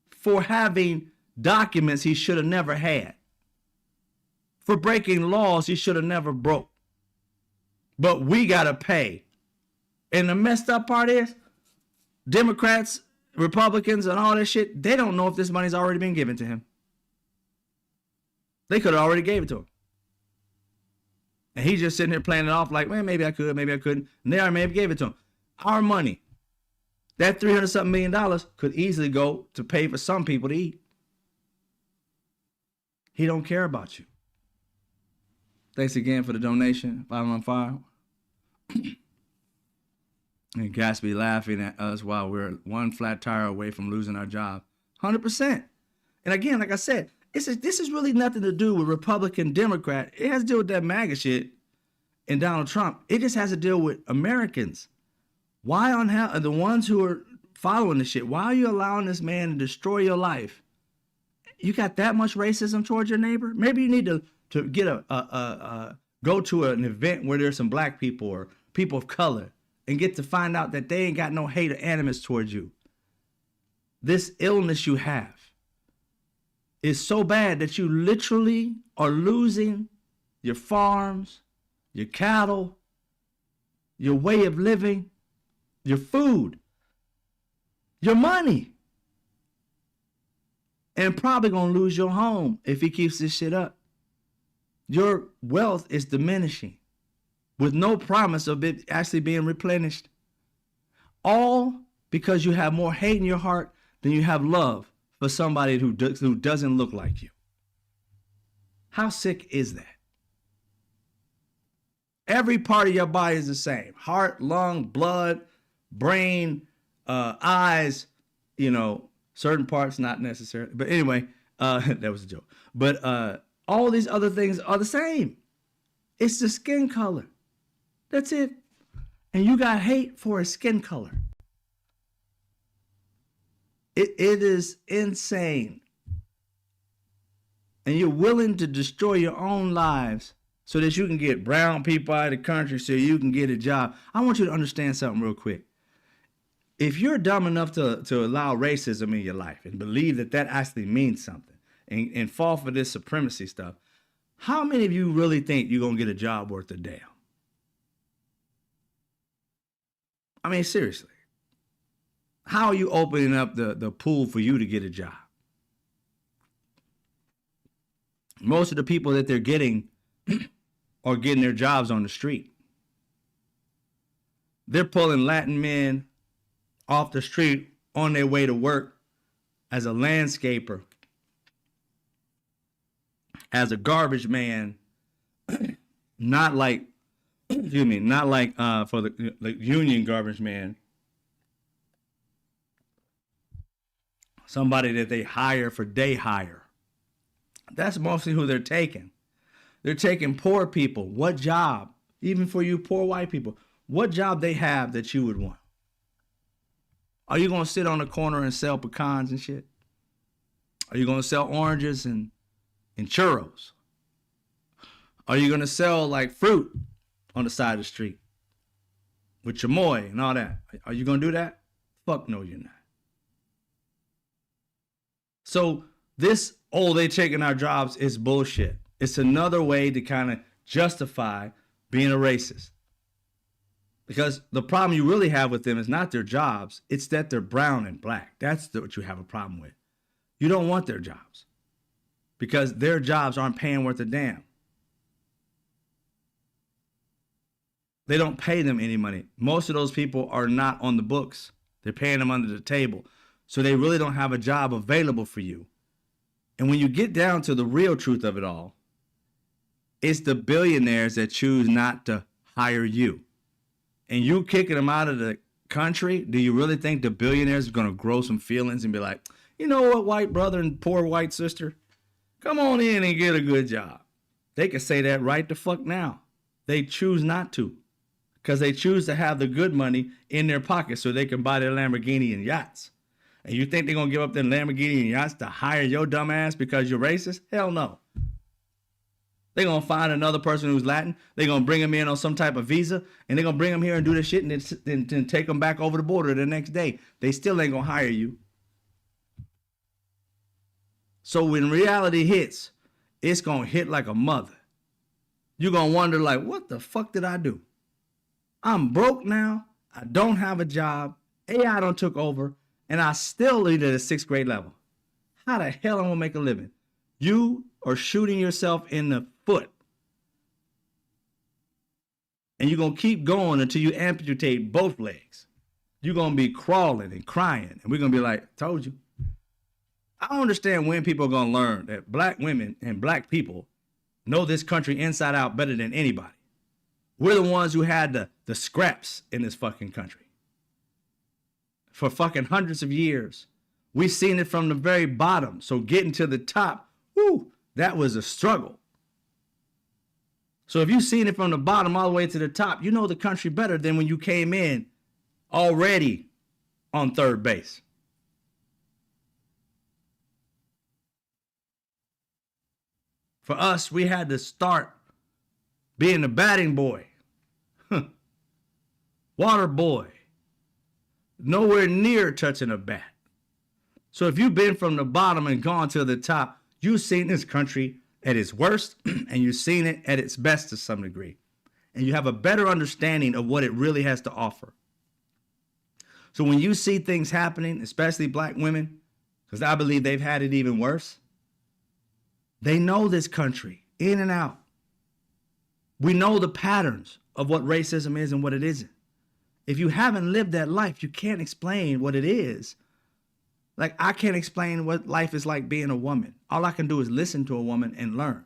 for having documents he should have never had, for breaking laws he should have never broke. But we gotta pay. And the messed up part is, Democrats, Republicans, and all that shit, they don't know if this money's already been given to him. They could have already gave it to him. And he's just sitting here playing it off like, well, maybe I could, maybe I couldn't. And they already maybe gave it to him. Our money, that $300-something million could easily go to pay for some people to eat. He don't care about you. Thanks again for the donation, 515. And Gatsby laughing at us while we're one flat tire away from losing our job. 100%. And again, like I said, this is really nothing to do with Republican, Democrat. It has to do with that MAGA shit and Donald Trump. It just has to deal with Americans. Why on hell, the ones who are following this shit, why are you allowing this man to destroy your life? You got that much racism towards your neighbor? Maybe you need to get go to an event where there's some black people or people of color and get to find out that they ain't got no hate or animus towards you. This illness you have is so bad that you literally are losing your farms, your cattle, your way of living, your food, your money. And probably gonna lose your home if he keeps this shit up. Your wealth is diminishing. with no promise of it actually being replenished. All because you have more hate in your heart than you have love for somebody who doesn't look like you. How sick is that? Every part of your body is the same. Heart, lung, blood, brain, eyes, certain parts not necessarily. But anyway, that was a joke. But all these other things are the same. It's the skin color. That's it. And you got hate for a skin color. It is insane. And you're willing to destroy your own lives so that you can get brown people out of the country so you can get a job. I want you to understand something real quick. If you're dumb enough to allow racism in your life and believe that actually means something and fall for this supremacy stuff, how many of you really think you're going to get a job worth a damn? I mean, seriously. How are you opening up the pool for you to get a job? Most of the people that they're getting are getting their jobs on the street. They're pulling Latin men off the street on their way to work as a landscaper, as a garbage man, not like for the union garbage man, somebody that they hire for day hire. That's mostly who they're taking. They're taking poor people. What job, even for you poor white people, what job they have that you would want? Are you going to sit on the corner and sell pecans and shit? Are you going to sell oranges and churros? Are you going to sell like fruit on the side of the street with chamoy and all that? Are you going to do that? Fuck no, you're not. So this, they taking our jobs is bullshit. It's another way to kind of justify being a racist. Because the problem you really have with them is not their jobs. It's that they're brown and black. That's what you have a problem with. You don't want their jobs because their jobs aren't paying worth a damn. They don't pay them any money. Most of those people are not on the books. They're paying them under the table. So they really don't have a job available for you. And when you get down to the real truth of it all, it's the billionaires that choose not to hire you. And you kicking them out of the country, do you really think the billionaires are going to grow some feelings and be like, you know what, white brother and poor white sister, come on in and get a good job? They can say that right the fuck now. They choose not to because they choose to have the good money in their pocket so they can buy their Lamborghini and yachts. And you think they're going to give up their Lamborghini and yachts to hire your dumb ass because you're racist? Hell no. They're going to find another person who's Latin. They're going to bring them in on some type of visa. And they're going to bring them here and do this shit and then take them back over the border the next day. They still ain't going to hire you. So when reality hits, it's going to hit like a mother. You're going to wonder like, what the fuck did I do? I'm broke now. I don't have a job. AI done took over. And I still lead at a 6th grade level. How the hell am I going to make a living? You are shooting yourself in the foot. And you're going to keep going until you amputate both legs. You're going to be crawling and crying. And we're going to be like, told you. I don't understand when people are going to learn that black women and black people know this country inside out better than anybody. We're the ones who had the scraps in this fucking country. For fucking hundreds of years. We've seen it from the very bottom. So getting to the top, whoo, that was a struggle. So if you've seen it from the bottom all the way to the top, you know the country better than when you came in already on third base. For us, we had to start being the batting boy, water boy, nowhere near touching a bat. So if you've been from the bottom and gone to the top, you've seen this country at its worst and you've seen it at its best to some degree. And you have a better understanding of what it really has to offer. So when you see things happening, especially black women, because I believe they've had it even worse, they know this country in and out. We know the patterns of what racism is and what it isn't. If you haven't lived that life, you can't explain what it is. Like, I can't explain what life is like being a woman. All I can do is listen to a woman and learn.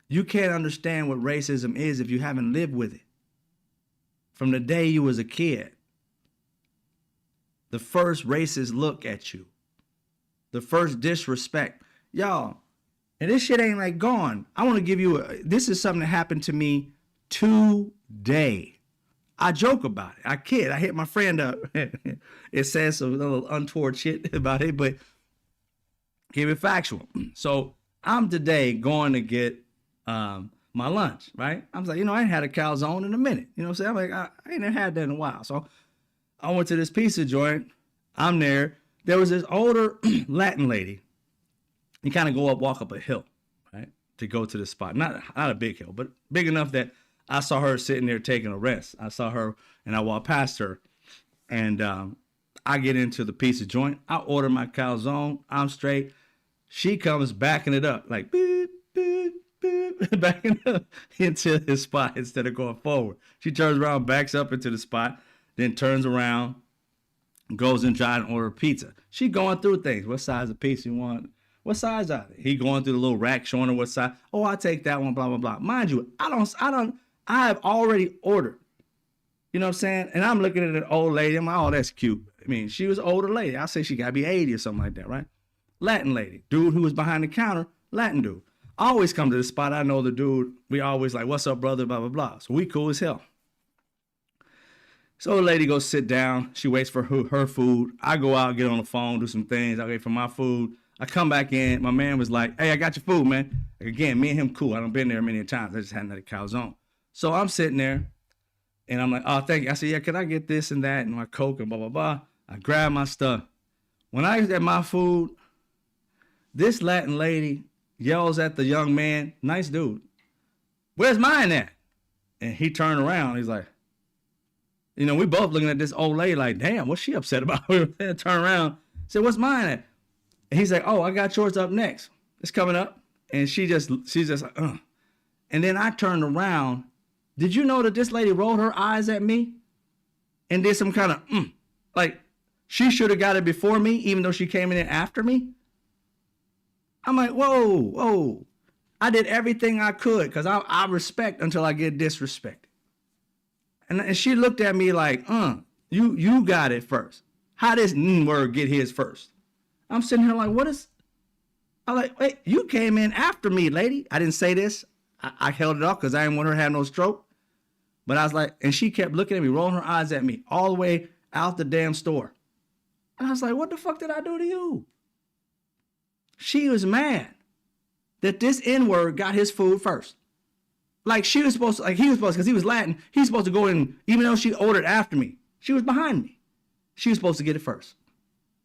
You can't understand what racism is if you haven't lived with it. From the day you was a kid, the first racist look at you, the first disrespect, y'all, and this shit ain't like gone. I want to give you this is something that happened to me today. I joke about it. I kid. I hit my friend up. It says some little untoward shit about it, but keep it factual. So I'm today going to get my lunch, right? I was like, I ain't had a calzone in a minute. You know what I'm saying? I'm like, I ain't never had that in a while. So I went to this pizza joint. I'm there. There was this older Latin lady. You kind of walk up a hill, right, to go to the spot. Not a big hill, but big enough that I saw her sitting there taking a rest. I saw her and I walked past her, and I get into the pizza joint. I order my calzone. I'm straight. She comes backing it up, like beep, beep, beep, backing up into the spot instead of going forward. She turns around, backs up into the spot, then turns around, goes and tries to order pizza. She going through things. What size of pizza you want? What size are they? He going through the little rack showing her what size. Oh, I'll take that one, blah, blah, blah. Mind you, I have already ordered. You know what I'm saying? And I'm looking at an old lady. I'm like, oh, that's cute. I mean, she was an older lady. I say she got to be 80 or something like that, right? Latin lady. Dude who was behind the counter, Latin dude. I always come to the spot. I know the dude. We always like, what's up, brother, blah, blah, blah. So we cool as hell. So the lady goes sit down. She waits for her food. I go out, get on the phone, do some things. I wait for my food. I come back in. My man was like, hey, I got your food, man. Again, me and him cool. I done been there many times. I just hadn't had a calzone. So I'm sitting there, and I'm like, oh, thank you. I said, yeah, can I get this and that and my Coke and blah, blah, blah. I grab my stuff. When I get my food, this Latin lady yells at the young man, nice dude, where's mine at? And he turned around. He's like, we both looking at this old lady like, damn, what's she upset about? Turn around, said, what's mine at? And he's like, oh, I got yours up next. It's coming up. And she's just like, And then I turned around. Did you know that this lady rolled her eyes at me and did some kind of, like she should have got it before me, even though she came in after me? I'm like, whoa. I did everything I could because I respect until I get disrespected. And she looked at me like, you got it first. How does word get his first? I'm sitting here like, I'm like, wait, you came in after me, lady. I didn't say this. I held it off because I didn't want her to have no stroke. But I was like, and she kept looking at me, rolling her eyes at me all the way out the damn store. And I was like, what the fuck did I do to you? She was mad that this N-word got his food first. Like he was supposed to, because he was Latin, he's supposed to go in, even though she ordered after me. She was behind me. She was supposed to get it first.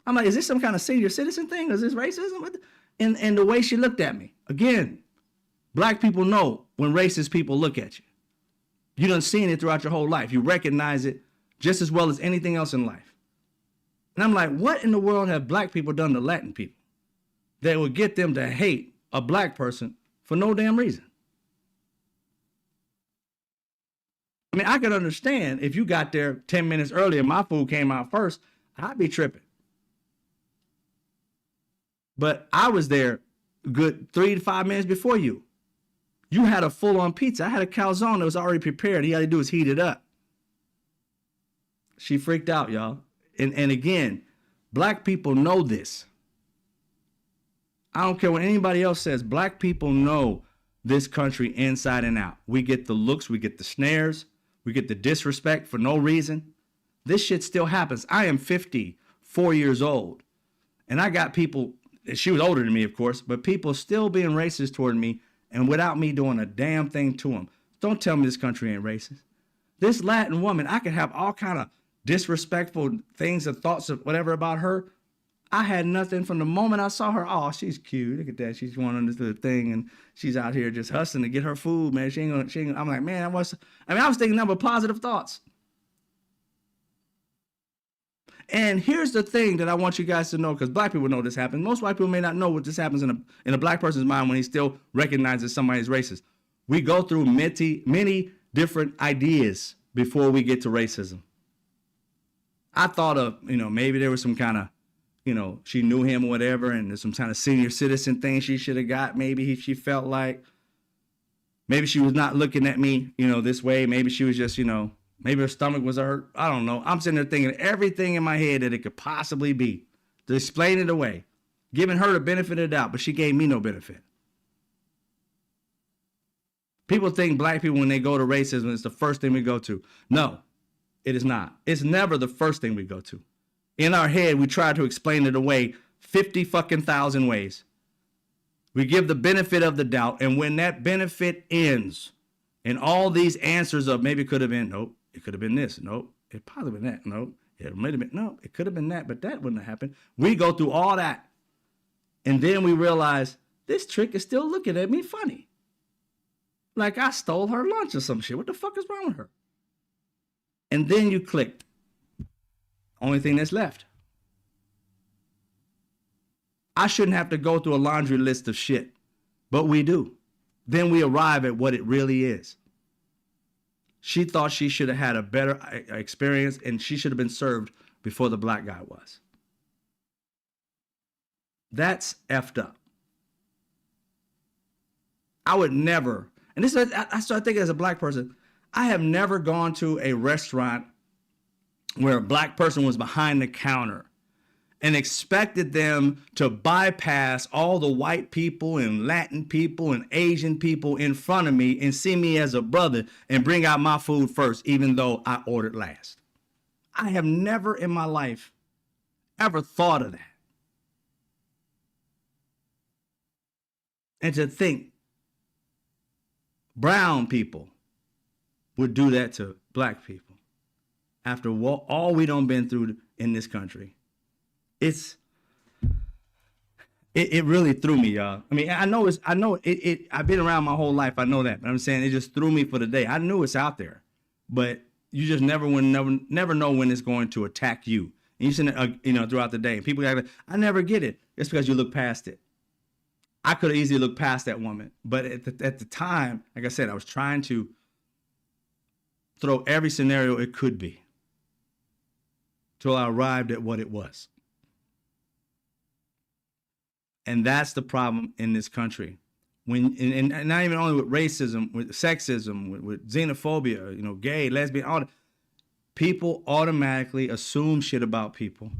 I'm like, is this some kind of senior citizen thing? Is this racism? And the way she looked at me, again, black people know when racist people look at you. You done seen it throughout your whole life. You recognize it just as well as anything else in life. And I'm like, what in the world have black people done to Latin people that would get them to hate a black person for no damn reason? I mean, I could understand if you got there 10 minutes earlier, my food came out first, I'd be tripping. But I was there good 3 to 5 minutes before you. You had a full-on pizza. I had a calzone that was already prepared. All you had to do was heat it up. She freaked out, y'all. And again, black people know this. I don't care what anybody else says. Black people know this country inside and out. We get the looks, we get the snares, we get the disrespect for no reason. This shit still happens. I am 54 years old, and I got people, she was older than me, of course, but people still being racist toward me and without me doing a damn thing to them. Don't tell me this country ain't racist. This Latin woman, I could have all kind of disrespectful things and thoughts of whatever about her. I had nothing from the moment I saw her. Oh, she's cute. Look at that. She's going on this little thing, and she's out here just hustling to get her food, man. She ain't gonna, I'm like, man, I was thinking nothing but positive thoughts. And here's the thing that I want you guys to know, because black people know this happens. Most white people may not know what this happens in a black person's mind when he still recognizes somebody's racist. We go through many different ideas before we get to racism. I thought of, maybe there was some kind of, she knew him or whatever, and there's some kind of senior citizen thing she should have got. Maybe she felt like, maybe she was not looking at me, this way. Maybe she was just, maybe her stomach was hurt. I don't know. I'm sitting there thinking everything in my head that it could possibly be to explain it away, giving her the benefit of the doubt, but she gave me no benefit. People think black people, when they go to racism, it's the first thing we go to. No, it is not. It's never the first thing we go to. In our head, we try to explain it away 50 fucking thousand ways. We give the benefit of the doubt, and when that benefit ends, and all these answers of maybe it could have been, nope, it could have been this, nope, it probably been that, nope, it might have been, no, it could have been that, but that wouldn't have happened. We go through all that, and then we realize this trick is still looking at me funny. Like I stole her lunch or some shit. What the fuck is wrong with her? And then you click. Only thing that's left. I shouldn't have to go through a laundry list of shit, but we do. Then we arrive at what it really is. She thought she should have had a better experience, and she should have been served before the black guy was. That's effed up. I would never, and this is, I start thinking as a black person, I have never gone to a restaurant where a black person was behind the counter and expected them to bypass all the white people and Latin people and Asian people in front of me and see me as a brother and bring out my food first, even though I ordered last. I have never in my life ever thought of that. And to think brown people would do that to black people after all we done been through in this country. It really threw me, y'all. I mean, I've been around my whole life. I know that, but I'm saying it just threw me for the day. I knew it's out there, but you just never know when it's going to attack you. And you see it, throughout the day. And people act like, I never get it. It's because you look past it. I could have easily looked past that woman, but at the time, like I said, I was trying to throw every scenario it could be till I arrived at what it was. And that's the problem in this country. And not even only with racism, with sexism, with xenophobia, gay, lesbian, all that. People automatically assume shit about people,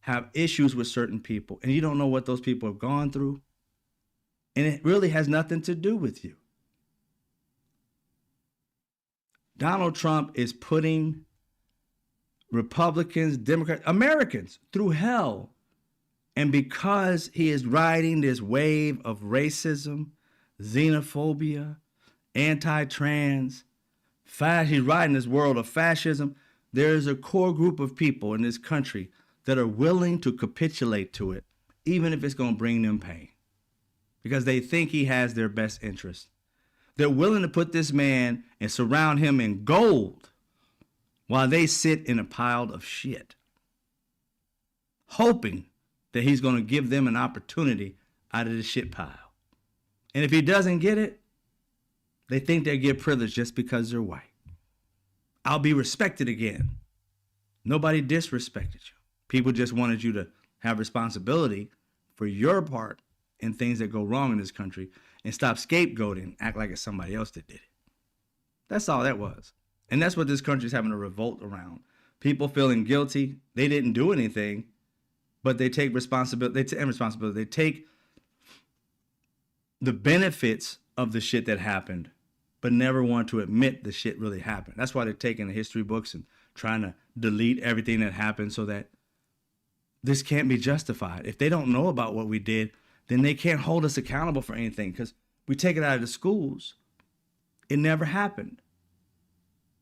have issues with certain people, and you don't know what those people have gone through. And it really has nothing to do with you. Donald Trump is putting Republicans, Democrats, Americans through hell. And because he is riding this wave of racism, xenophobia, anti-trans, he's riding this world of fascism, there is a core group of people in this country that are willing to capitulate to it, even if it's going to bring them pain, because they think he has their best interest. They're willing to put this man and surround him in gold while they sit in a pile of shit, hoping that he's going to give them an opportunity out of the shit pile. And if he doesn't get it, they think they get privilege just because they're white. I'll be respected again. Nobody disrespected you. People just wanted you to have responsibility for your part in things that go wrong in this country and stop scapegoating, act like it's somebody else that did it. That's all that was. And that's what this country is having a revolt around. People feeling guilty. They didn't do anything, but they take responsibility. They take the benefits of the shit that happened, but never want to admit the shit really happened. That's why they're taking the history books and trying to delete everything that happened so that this can't be justified. If they don't know about what we did, then they can't hold us accountable for anything, because we take it out of the schools. It never happened.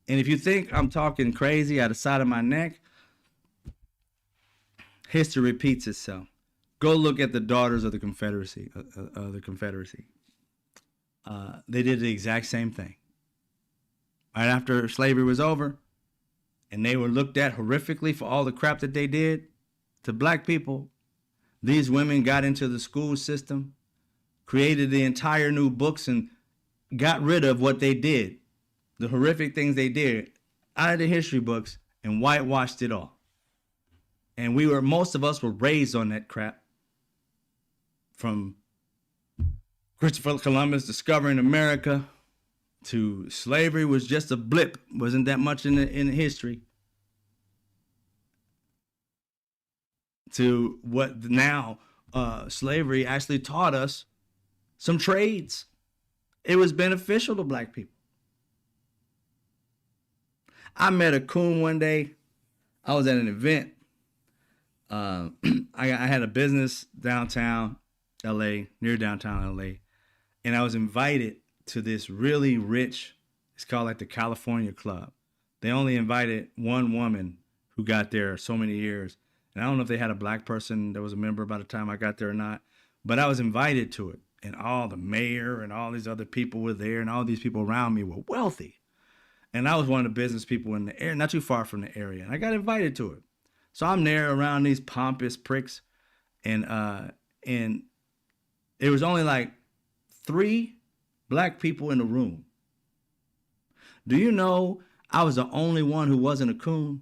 And if you think I'm talking crazy out of the side of my neck, history repeats itself. Go look at the daughters of the Confederacy. They did the exact same thing. Right after slavery was over, and they were looked at horrifically for all the crap that they did to black people, these women got into the school system, created the entire new books and got rid of what they did, the horrific things they did, out of the history books and whitewashed it all. And most of us were raised on that crap. From Christopher Columbus discovering America to slavery was just a blip, wasn't that much in the history, to what now slavery actually taught us some trades. It was beneficial to black people. I met a coon one day. I was at an event. I had a business downtown LA, near downtown LA, and I was invited to this really rich, it's called like the California Club. They only invited one woman who got there so many years. And I don't know if they had a black person that was a member by the time I got there or not, but I was invited to it. And all the mayor and all these other people were there, and all these people around me were wealthy. And I was one of the business people in the area, not too far from the area. And I got invited to it. So I'm there around these pompous pricks, and it was only like 3 black people in the room. Do you know I was the only one who wasn't a coon?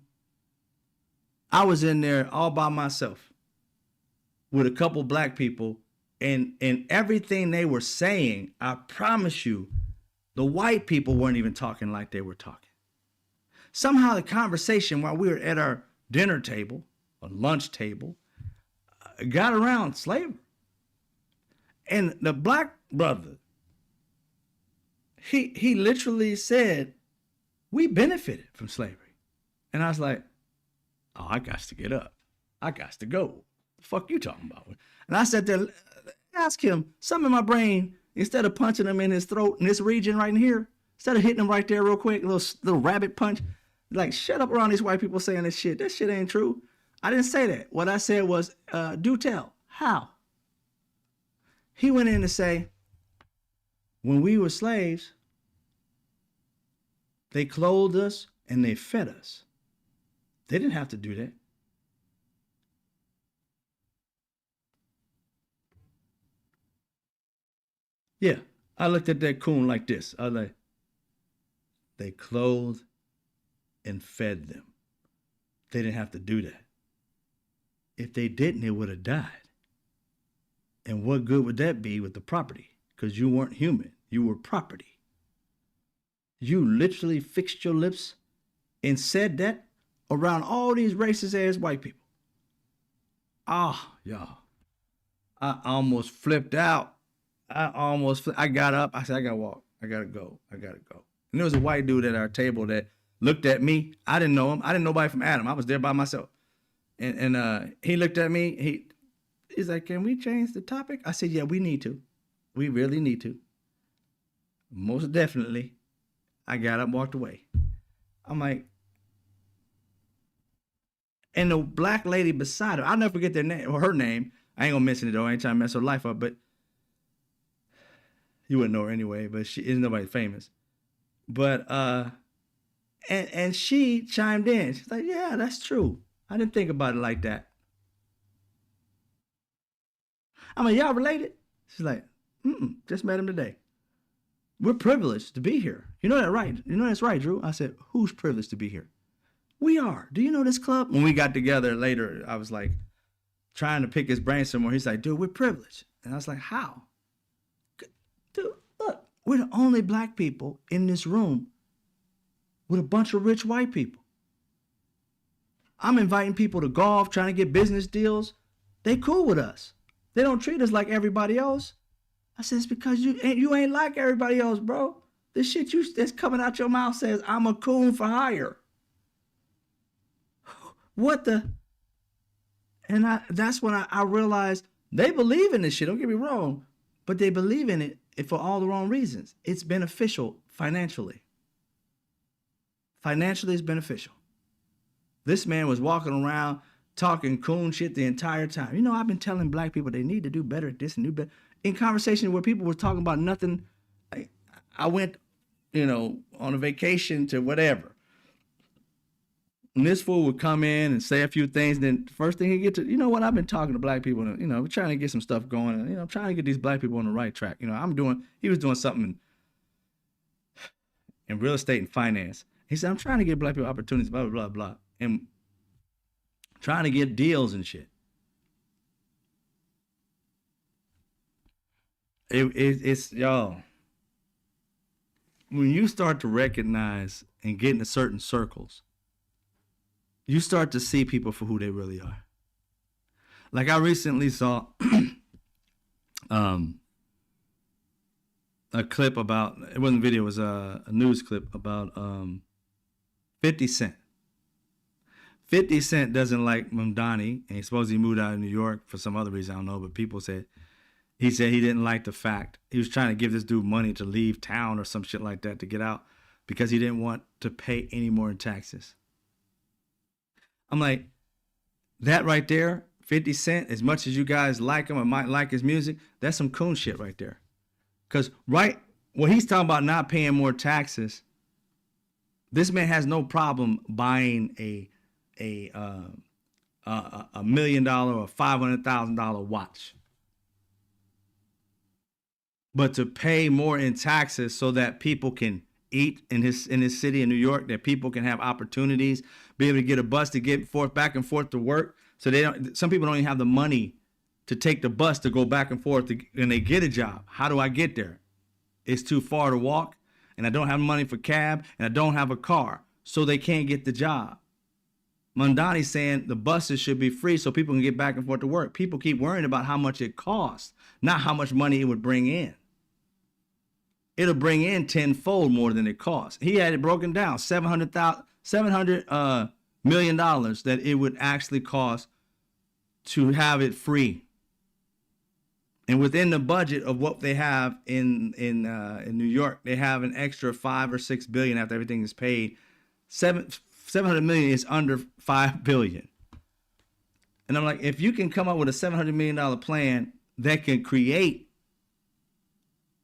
I was in there all by myself with a couple black people, and everything they were saying, I promise you, the white people weren't even talking like they were talking. Somehow the conversation while we were at our dinner table, or lunch table, got around slavery. And the black brother, he literally said, we benefited from slavery. And I was like, oh, I got to get up. I got to go. The fuck you talking about? And I sat there, ask him, something in my brain, instead of punching him in his throat in this region right in here, instead of hitting him right there real quick, a little rabbit punch, like, shut up around these white people saying this shit. That shit ain't true. I didn't say that. What I said was, do tell. How? He went in to say, when we were slaves, they clothed us and they fed us. They didn't have to do that. Yeah, I looked at that coon like this. I was like, they clothed and fed them. They didn't have to do that. If they didn't, they would have died. And what good would that be with the property? Because you weren't human. You were property. You literally fixed your lips and said that around all these racist ass white people. Y'all. I almost flipped out. I got up. I said, I gotta walk. I gotta go. And there was a white dude at our table that looked at me. I didn't know him. I didn't know nobody from Adam. I was there by myself. And he looked at me. He's like, can we change the topic? I said, yeah, we need to. We really need to. Most definitely. I got up, walked away. I'm like, and the black lady beside her, I'll never forget their name or her name. I ain't gonna mention it though. I ain't trying to mess her life up, but you wouldn't know her anyway, but she isn't nobody famous. But and she chimed in. She's like, yeah, that's true. I didn't think about it like that. I'm like, y'all related? She's like, just met him today. We're privileged to be here. You know that, right? You know that's right, Drew. I said, who's privileged to be here? We are. Do you know this club? When we got together later, I was like trying to pick his brain some more. He's like, dude, we're privileged. And I was like, how? Dude, look, we're the only black people in this room with a bunch of rich white people. I'm inviting people to golf, trying to get business deals. They cool with us. They don't treat us like everybody else. I said, it's because you ain't like everybody else, bro. This shit that's coming out your mouth says, I'm a coon for hire. What the? And that's when I realized they believe in this shit. Don't get me wrong, but they believe in it for all the wrong reasons. It's beneficial financially. Financially, it's beneficial. This man was walking around talking coon shit the entire time. You know, I've been telling black people they need to do better at this and do better. In conversations where people were talking about nothing, I went, on a vacation to whatever. And this fool would come in and say a few things. Then the first thing he get to, you know what? I've been talking to black people, and, we're trying to get some stuff going. And, I'm trying to get these black people on the right track. He was doing something in real estate and finance. He said, I'm trying to get black people opportunities, blah, blah, blah, blah. And trying to get deals and shit. It's y'all. When you start to recognize and get into certain circles, you start to see people for who they really are. Like I recently saw a clip about, it wasn't a video, it was a news clip about 50 Cent. 50 Cent doesn't like Mamdani, and he's supposed he moved out of New York for some other reason, I don't know, but people said he didn't like the fact. He was trying to give this dude money to leave town or some shit like that to get out because he didn't want to pay any more in taxes. I'm like, that right there, 50 Cent, as much as you guys like him or might like his music, that's some coon shit right there. Because he's talking about not paying more taxes, this man has no problem buying a $1 million or $500,000 watch. But to pay more in taxes so that people can eat in his city in New York, that people can have opportunities, be able to get a bus to get back and forth to work. So some people don't even have the money to take the bus to go back and forth and they get a job. How do I get there? It's too far to walk, and I don't have money for cab, and I don't have a car, so they can't get the job. Mamdani's saying the buses should be free so people can get back and forth to work. People keep worrying about how much it costs, not how much money it would bring in. It'll bring in tenfold more than it costs. He had it broken down, $700 million that it would actually cost to have it free. And within the budget of what they have in New York, they have an extra $5 or $6 billion after everything is paid. $700 million is under $5 billion. And I'm like, if you can come up with a $700 million plan that can create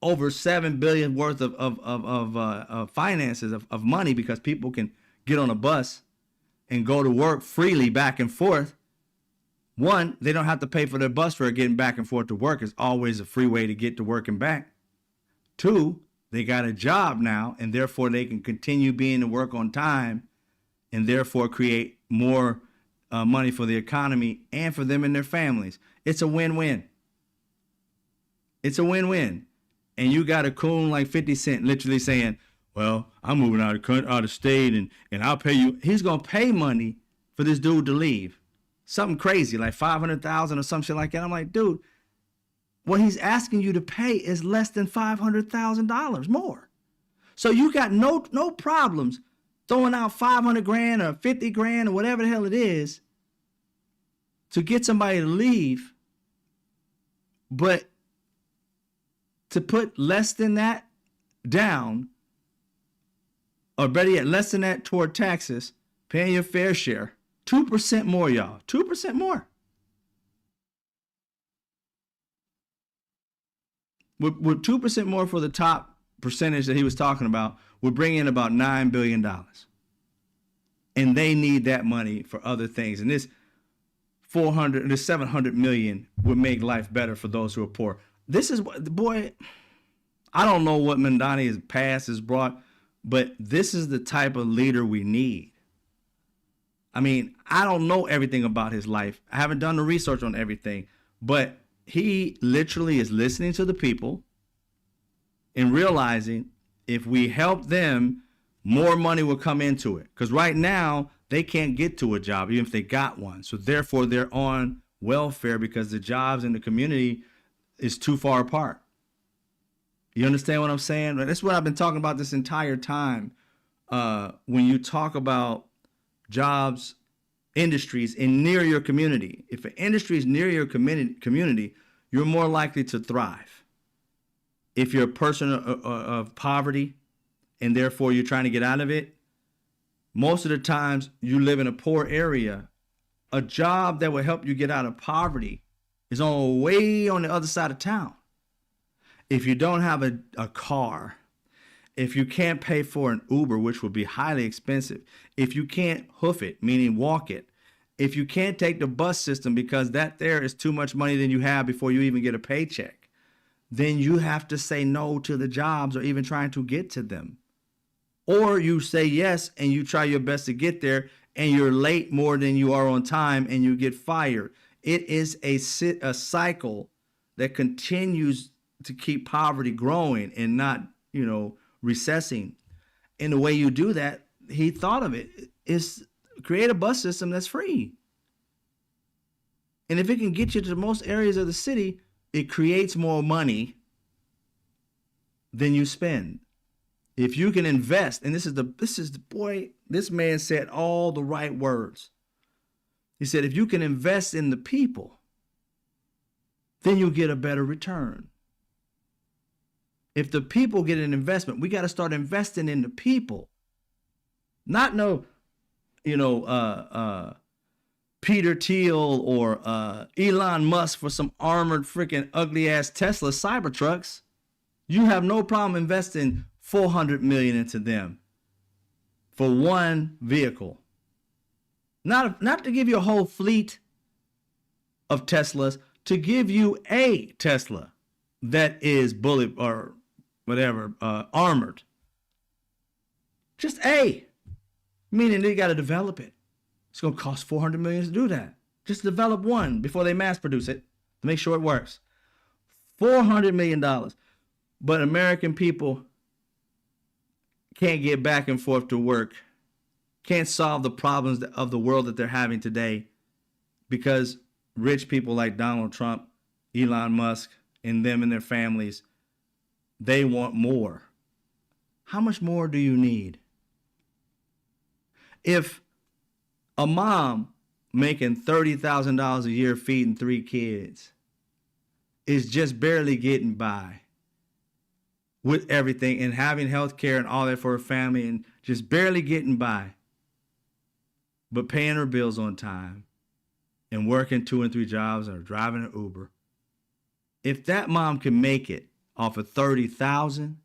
over $7 billion worth of finances of money, because people can get on a bus and go to work freely back and forth. One, they don't have to pay for their bus fare getting back and forth to work. It's always a free way to get to work and back. Two, they got a job now, and therefore they can continue being to work on time, and therefore create more money for the economy and for them and their families. It's a win-win. It's a win-win. And you got a coon like 50 Cent literally saying, well, I'm moving out of state and I'll pay you. He's going to pay money for this dude to leave. Something crazy, like $500,000 or some shit like that. I'm like, dude, what he's asking you to pay is less than $500,000 more. So you got no problems throwing out 500 grand or 50 grand or whatever the hell it is to get somebody to leave. But to put less than that down, or better yet, less than that toward taxes, paying your fair share, 2% more, y'all, 2% more. With 2% more for the top percentage that he was talking about, would bring in about $9 billion. And they need that money for other things. And this 700 million would make life better for those who are poor. This is what, boy, I don't know what Mamdani's past has brought, but this is the type of leader we need. I mean, I don't know everything about his life. I haven't done the research on everything, but he literally is listening to the people and realizing if we help them, more money will come into it. Because right now, they can't get to a job, even if they got one. So therefore, they're on welfare because the jobs in the community is too far apart. You understand what I'm saying? That's what I've been talking about this entire time. When you talk about jobs, industries near your community, if an industry is near your community, you're more likely to thrive. If you're a person of poverty and therefore you're trying to get out of it, most of the times you live in a poor area, a job that will help you get out of poverty is way on the other side of town. If you don't have a car, if you can't pay for an Uber, which would be highly expensive, if you can't hoof it, meaning walk it, if you can't take the bus system because that there is too much money than you have before you even get a paycheck, then you have to say no to the jobs or even trying to get to them. or you say yes and you try your best to get there and you're late more than you are on time and you get fired. It is a cycle that continues to keep poverty growing and not, recessing. And the way you do that, he thought of it, is create a bus system that's free. And if it can get you to most areas of the city, it creates more money than you spend. If you can invest, and this man said all the right words. He said, if you can invest in the people, then you'll get a better return. If the people get an investment, we got to start investing in the people. Not Peter Thiel or Elon Musk for some armored freaking ugly ass Tesla Cybertrucks. You have no problem investing $400 million into them for one vehicle. Not to give you a whole fleet of Teslas, to give you a Tesla that is bullet or whatever, armored. Just a, meaning they got to develop it. It's going to cost $400 million to do that. Just develop one before they mass produce it to make sure it works. $400 million. But American people can't get back and forth to work, can't solve the problems of the world that they're having today because rich people like Donald Trump, Elon Musk, and them and their families, they want more. How much more do you need? If a mom making $30,000 a year feeding 3 kids is just barely getting by with everything and having health care and all that for her family and just barely getting by, but paying her bills on time and working 2 and 3 jobs or driving an Uber, if that mom can make it off of $30,000,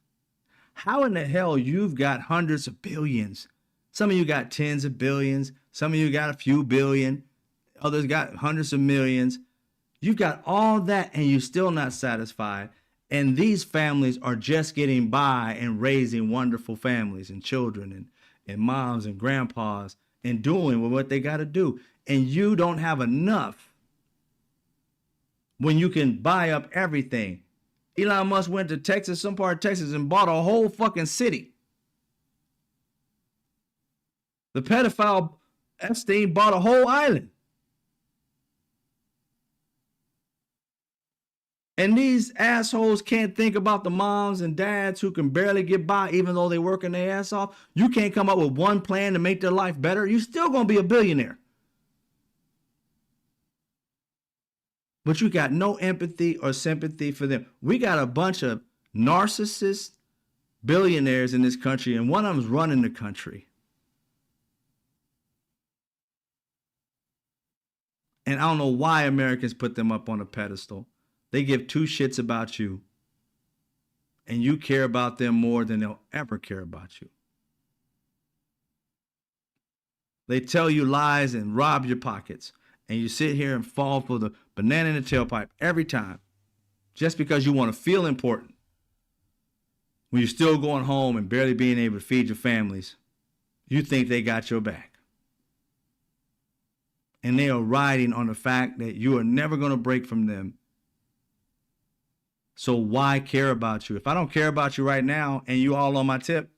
how in the hell you've got hundreds of billions? Some of you got tens of billions. Some of you got a few billion. Others got hundreds of millions. You've got all that and you're still not satisfied. And these families are just getting by and raising wonderful families and children and moms and grandpas and doing what they got to do. And you don't have enough when you can buy up everything. Elon Musk went to Texas, some part of Texas, and bought a whole fucking city. The pedophile Epstein bought a whole island. And these assholes can't think about the moms and dads who can barely get by even though they working their ass off. You can't come up with one plan to make their life better. You're still going to be a billionaire. But you got no empathy or sympathy for them. We got a bunch of narcissist billionaires in this country, and one of them's running the country. And I don't know why Americans put them up on a pedestal. They give 2 shits about you, and you care about them more than they'll ever care about you. They tell you lies and rob your pockets, and you sit here and fall for the banana in the tailpipe every time just because you want to feel important when you're still going home and barely being able to feed your families. You think they got your back. And they are riding on the fact that you are never going to break from them. So why care about you? If I don't care about you right now and you all on my tip,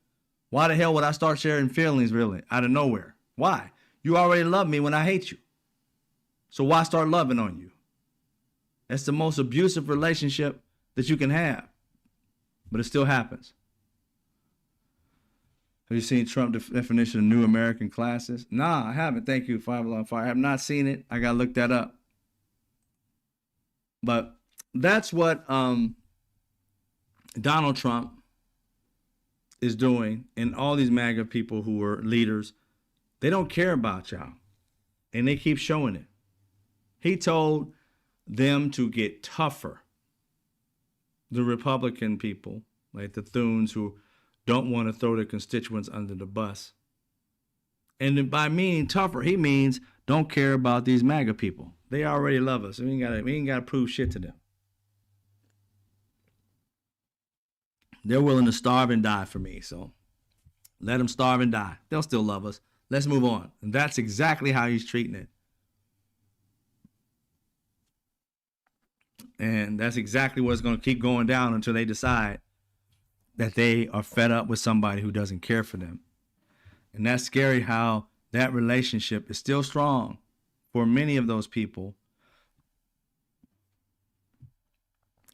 why the hell would I start sharing feelings really out of nowhere? Why? You already love me when I hate you. So why start loving on you? That's the most abusive relationship that you can have. But it still happens. Have you seen Trump's definition of new American classes? Nah, I haven't. Thank you, Five Alarm Fire. I have not seen it. I got to look that up. But that's what Donald Trump is doing, and all these MAGA people who are leaders, they don't care about y'all, and they keep showing it. He told them to get tougher. The Republican people, like the Thunes who don't want to throw their constituents under the bus. And by meaning tougher, he means don't care about these MAGA people. They already love us. We ain't gotta prove shit to them. They're willing to starve and die for me. So Let them starve and die. They'll still love us. Let's move on. And that's exactly how he's treating it. And that's exactly what's going to keep going down until they decide that they are fed up with somebody who doesn't care for them. And that's scary how that relationship is still strong for many of those people.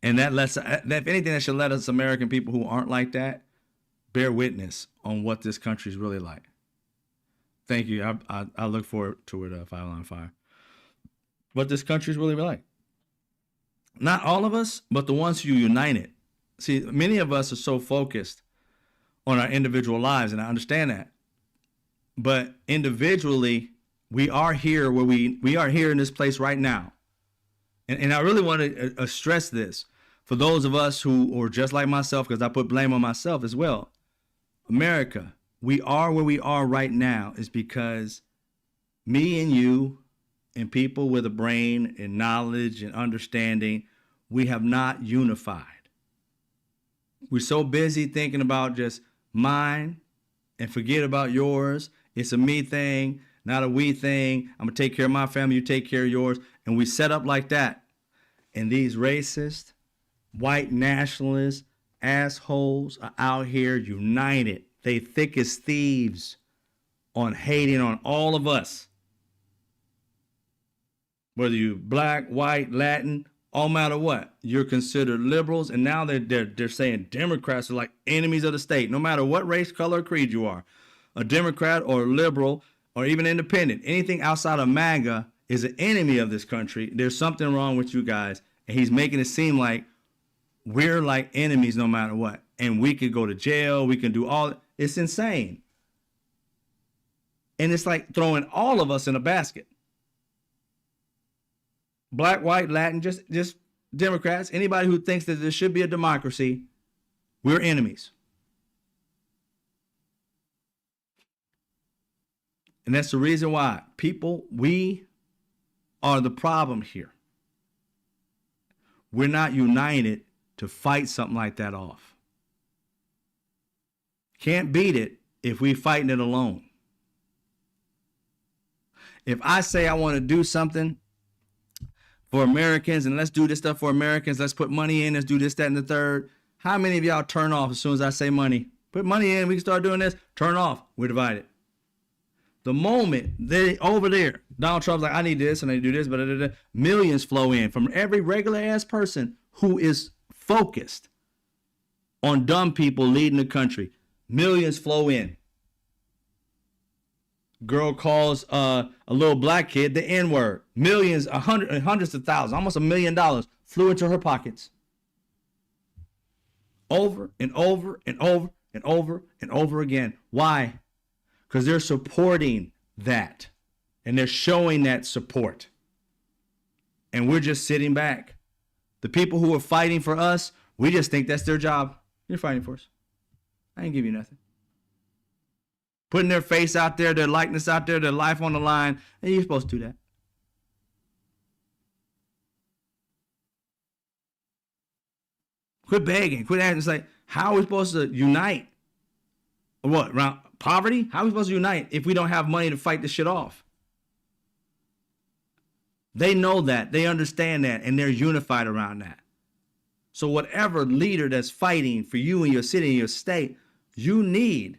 And that lets, if anything, that should let us American people who aren't like that bear witness on what this country is really like. Thank you. I look forward to it, Fire on Fire. What this country is really like. Not all of us, but the ones who unite it. See, many of us are so focused on our individual lives, and I understand that. But individually, we are here where we are here in this place right now. And I really want to stress this for those of us who are just like myself, because I put blame on myself as well. America, we are where we are right now is because me and you and people with a brain and knowledge and understanding, we have not unified. We're so busy thinking about just mine and forget about yours. It's a me thing, not a we thing. I'm going to take care of my family, you take care of yours. And we set up like that. And these racist, white nationalists, assholes are out here united. They thick as thieves on hating on all of us. Whether you black, white, Latin, all matter what, you're considered liberals. And now they're saying Democrats are like enemies of the state. No matter what race, color, or creed you are, a Democrat or liberal or even independent, anything outside of MAGA is an enemy of this country. There's something wrong with you guys. And he's making it seem like we're like enemies no matter what. And we could go to jail. We can do all. It's insane. And it's like throwing all of us in a basket. Black, white, Latin, just Democrats, anybody who thinks that there should be a democracy, we're enemies. And that's the reason why people, we are the problem here. We're not united to fight something like that off. Can't beat it if we're fighting it alone. If I say I want to do something for Americans and let's do this stuff for Americans, let's put money in, let's do this, that, and the third, how many of y'all turn off as soon as I say money? Put money in, we can start doing this, turn off, we're divided. The moment they over there, Donald Trump's like, I need this and I need to do this, but millions flow in from every regular ass person who is focused on dumb people leading the country. Millions flow in. Girl calls a little black kid the N-word. Millions, hundreds of thousands, almost $1 million flew into her pockets. Over and over and over and over and over again. Why? Because they're supporting that. And they're showing that support. And we're just sitting back. The people who are fighting for us, we just think that's their job. You're fighting for us. I ain't give you nothing. Putting their face out there, their likeness out there, their life on the line. And you're supposed to do that. Quit begging. Quit asking. It's like, how are we supposed to unite? Or what? Around poverty? How are we supposed to unite if we don't have money to fight this shit off? They know that. They understand that. And they're unified around that. So whatever leader that's fighting for you in your city, in your state, you need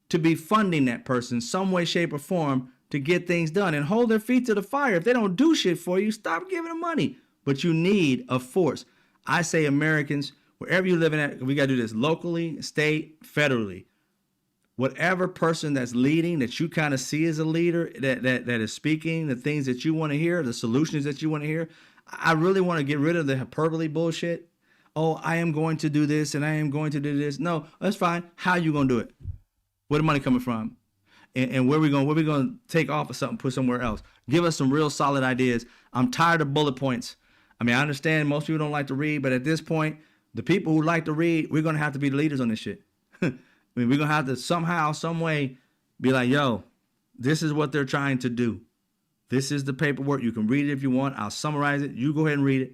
to be funding that person some way, shape, or form to get things done and hold their feet to the fire. If they don't do shit for you, stop giving them money. But you need a force. I say Americans, wherever you live in, we got to do this locally, state, federally. Whatever person that's leading that you kind of see as a leader that is speaking the things that you want to hear, the solutions that you want to hear. I really want to get rid of the hyperbole bullshit. Oh, I am going to do this and I am going to do this. No, that's fine. How you going to do it? Where the money coming from? And where we going to take off of something, put somewhere else? Give us some real solid ideas. I'm tired of bullet points. I mean, I understand most people don't like to read, but at this point, the people who like to read, we're going to have to be the leaders on this shit. I mean, we're going to have to somehow, some way be like, yo, this is what they're trying to do. This is the paperwork. You can read it if you want. I'll summarize it. You go ahead and read it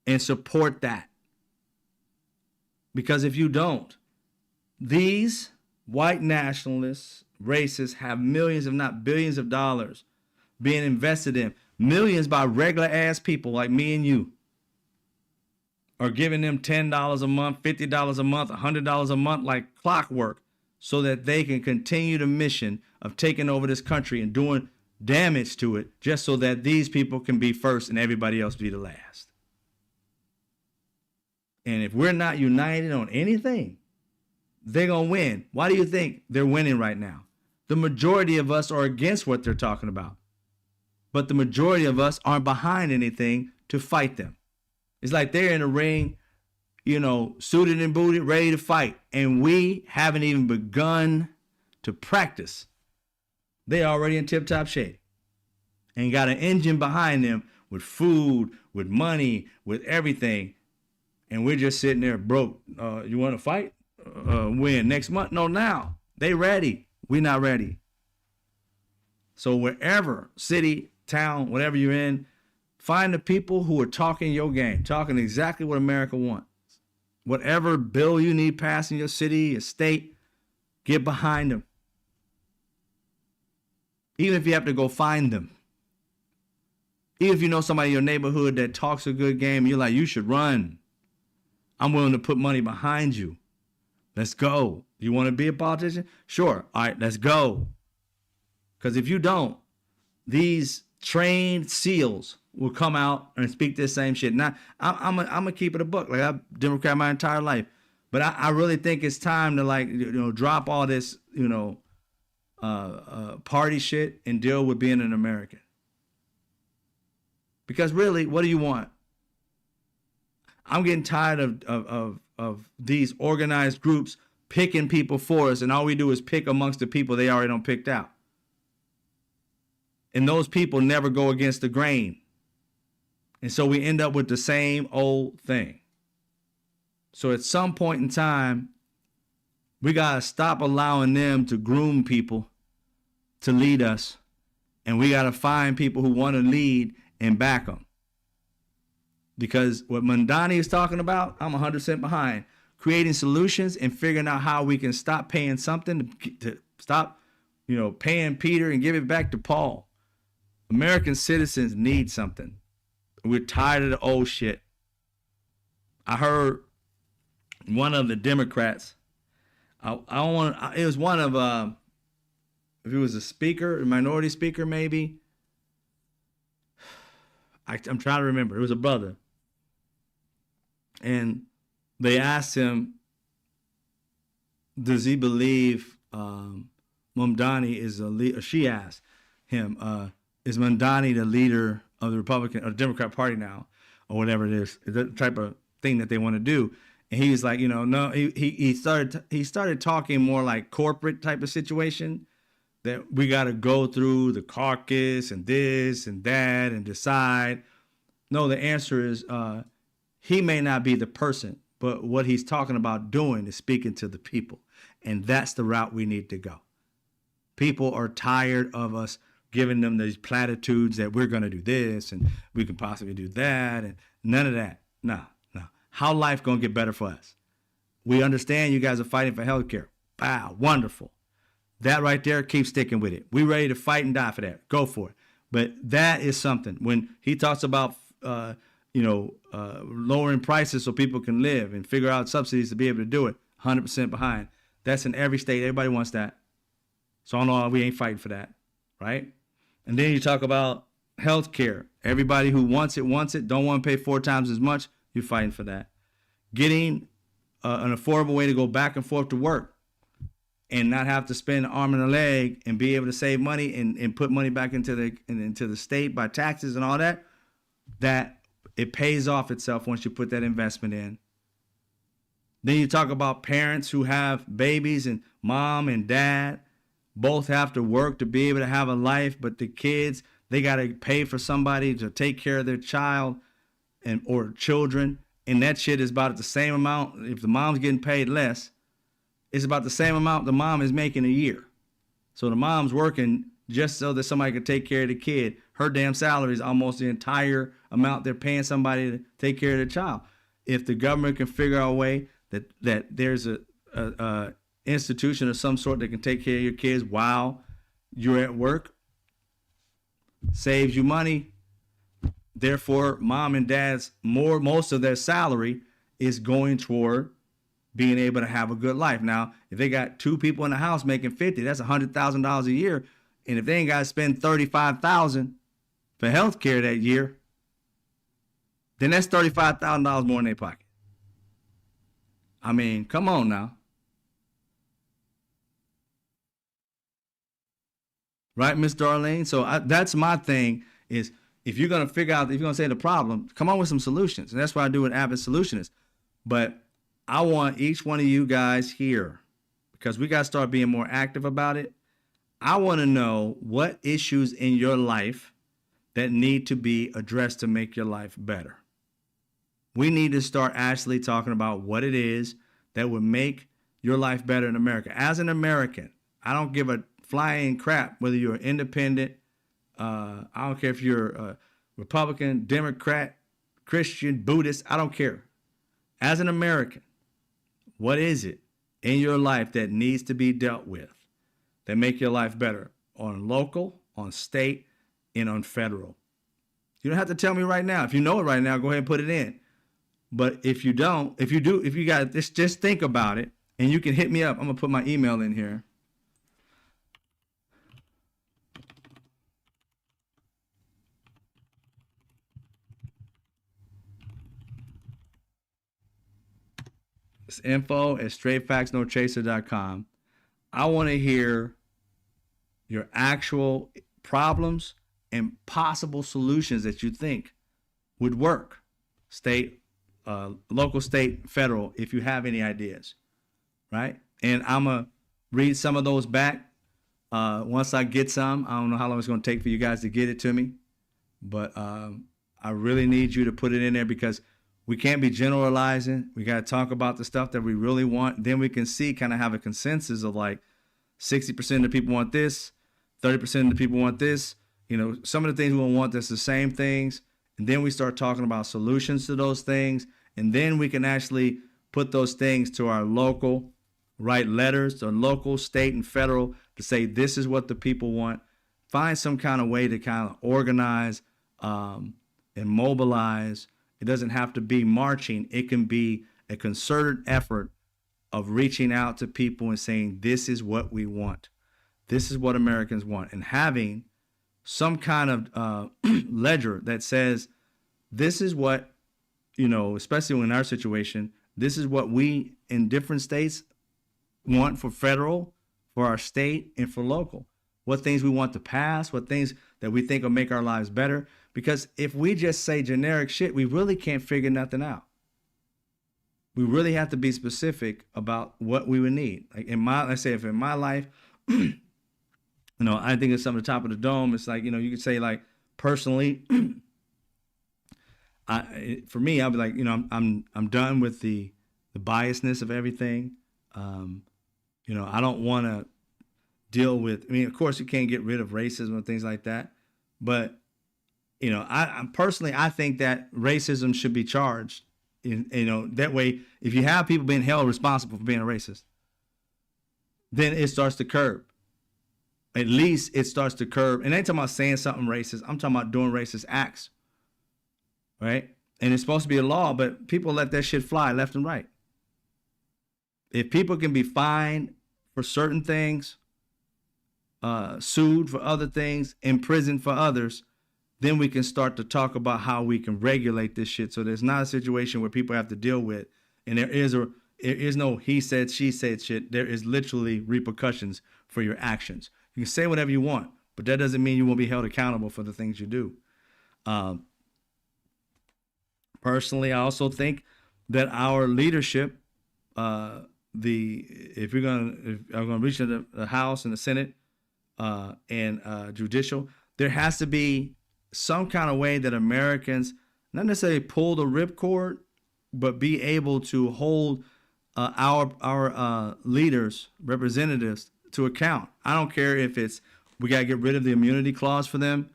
and support that. Because if you don't, these white nationalists, racists have millions, if not billions of dollars being invested in. Millions by regular ass people like me and you are giving them $10 a month, $50 a month, $100 a month like clockwork so that they can continue the mission of taking over this country and doing damage to it just so that these people can be first and everybody else be the last. And if we're not united on anything, they're going to win. Why do you think they're winning right now? The majority of us are against what they're talking about. But the majority of us aren't behind anything to fight them. It's like they're in a ring, you know, suited and booted, ready to fight. And we haven't even begun to practice. They're already in tip-top shape and got an engine behind them with food, with money, with everything. And we're just sitting there broke. You want to fight? When? Next month? No, now. They ready. We're not ready. So wherever, city, town, whatever you're in, find the people who are talking your game, talking exactly what America wants. Whatever bill you need passed in your city, your state, get behind them. Even if you have to go find them. Even if you know somebody in your neighborhood that talks a good game, you're like, you should run. I'm willing to put money behind you. Let's go. You want to be a politician? Sure. All right, let's go. Because if you don't, these trained SEALs will come out and speak this same shit. Now, I'm gonna keep it a buck. Like, I've Democrat my entire life. But I really think it's time to, like, you know, drop all this, you know, party shit and deal with being an American. Because really, what do you want? I'm getting tired of these organized groups picking people for us, and all we do is pick amongst the people they already done picked out. And those people never go against the grain. And so we end up with the same old thing. So at some point in time, we got to stop allowing them to groom people to lead us. And we got to find people who want to lead and back them. Because what Mamdani is talking about, I'm 100% behind. Creating solutions and figuring out how we can stop paying something to stop, you know, paying Peter and give it back to Paul. American citizens need something. We're tired of the old shit. I heard one of the Democrats, it was one of, if it was a speaker, a minority speaker maybe. I'm trying to remember. It was a brother. And they asked him, does he believe Mamdani is a leader? She asked him, is Mamdani the leader of the Republican or Democrat Party now, or whatever it is, the type of thing that they want to do? And he was like, you know, no. He started talking more like corporate type of situation, that we got to go through the caucus and this and that and decide. No, the answer is he may not be the person, but what he's talking about doing is speaking to the people, and that's the route we need to go. People are tired of us giving them these platitudes that we're going to do this and we can possibly do that, and none of that. No. How life going to get better for us? We understand you guys are fighting for health care. Wow, wonderful. That right there, keep sticking with it. We ready to fight and die for that. Go for it. But that is something. When he talks about, lowering prices so people can live and figure out subsidies to be able to do it, 100% behind. That's in every state. Everybody wants that. So I don't know why we ain't fighting for that, right? And then you talk about health care. Everybody who wants it, don't want to pay 4 times as much. You're fighting for that. Getting an affordable way to go back and forth to work and not have to spend an arm and a leg and be able to save money and put money back into the state by taxes and all that, that it pays off itself once you put that investment in. Then you talk about parents who have babies, and mom and dad both have to work to be able to have a life, but the kids, they got to pay for somebody to take care of their child or children, and that shit is about the same amount. If the mom's getting paid less, it's about the same amount the mom is making a year. So the mom's working just so that somebody can take care of the kid. Her damn salary is almost the entire amount they're paying somebody to take care of the child. If the government can figure out a way that there's a institution of some sort that can take care of your kids while you're at work, saves you money. Therefore, mom and dad's most of their salary is going toward being able to have a good life. Now, if they got 2 people in the house making 50, that's $100,000 a year. And if they ain't got to spend $35,000 for health care that year, then that's $35,000 more in their pocket. I mean, come on now. Right, Miss Darlene? So that's my thing is, if you're going to figure out, if you're going to say the problem, come on with some solutions. And that's what I do with Avid Solutionists. But I want each one of you guys here, because we got to start being more active about it. I want to know what issues in your life that need to be addressed to make your life better. We need to start actually talking about what it is that would make your life better in America. As an American, I don't give a flying crap whether you're independent, I don't care if you're a Republican, Democrat, Christian, Buddhist, I don't care. As an American, what is it in your life that needs to be dealt with that make your life better on local, on state, and on federal? You don't have to tell me right now. If you know it right now, go ahead and put it in. But if you don't, if you got this, just think about it, and you can hit me up. I'm gonna put my email in here. It's info@straightfactsnochaser.com. I want to hear your actual problems and possible solutions that you think would work. State, local, state, federal, if you have any ideas, right? And I'm going to read some of those back once I get some. I don't know how long it's going to take for you guys to get it to me, but I really need you to put it in there, because we can't be generalizing. We got to talk about the stuff that we really want. Then we can see, kind of have a consensus of like 60% of the people want this, 30% of the people want this. You know, some of the things we want, that's the same things. And then we start talking about solutions to those things. And then we can actually put those things to our local, write letters to local, state, and federal to say, this is what the people want. Find some kind of way to kind of organize and mobilize. It doesn't have to be marching. It can be a concerted effort of reaching out to people and saying, this is what we want. This is what Americans want. And having some kind of ledger that says, this is what, you know, especially in our situation, this is what we in different states want for federal, for our state, and for local. What things we want to pass, what things that we think will make our lives better. Because if we just say generic shit, we really can't figure nothing out. We really have to be specific about what we would need. Like let's say if in my life, you know, I think it's something at the top of the dome. It's like, you know, you could say like personally, for me, I'll be like, you know, I'm done with the biasness of everything. You know, I don't want to deal with, I mean, of course you can't get rid of racism and things like that, but you know, I personally, I think that racism should be charged. You know, that way, if you have people being held responsible for being a racist, then it starts to curb. At least it starts to curb. And I ain't talking about saying something racist. I'm talking about doing racist acts, right? And it's supposed to be a law, but people let that shit fly left and right. If people can be fined for certain things, sued for other things, imprisoned for others, then we can start to talk about how we can regulate this shit, so there's not a situation where people have to deal with, and there is no he said, she said shit. There is literally repercussions for your actions. You can say whatever you want, but that doesn't mean you won't be held accountable for the things you do. Personally, I also think that our leadership, if I'm gonna reach into the House and the Senate and judicial, there has to be some kind of way that Americans not necessarily pull the ripcord, but be able to hold our leaders, representatives, to account. I don't care if it's we got to get rid of the immunity clause for them.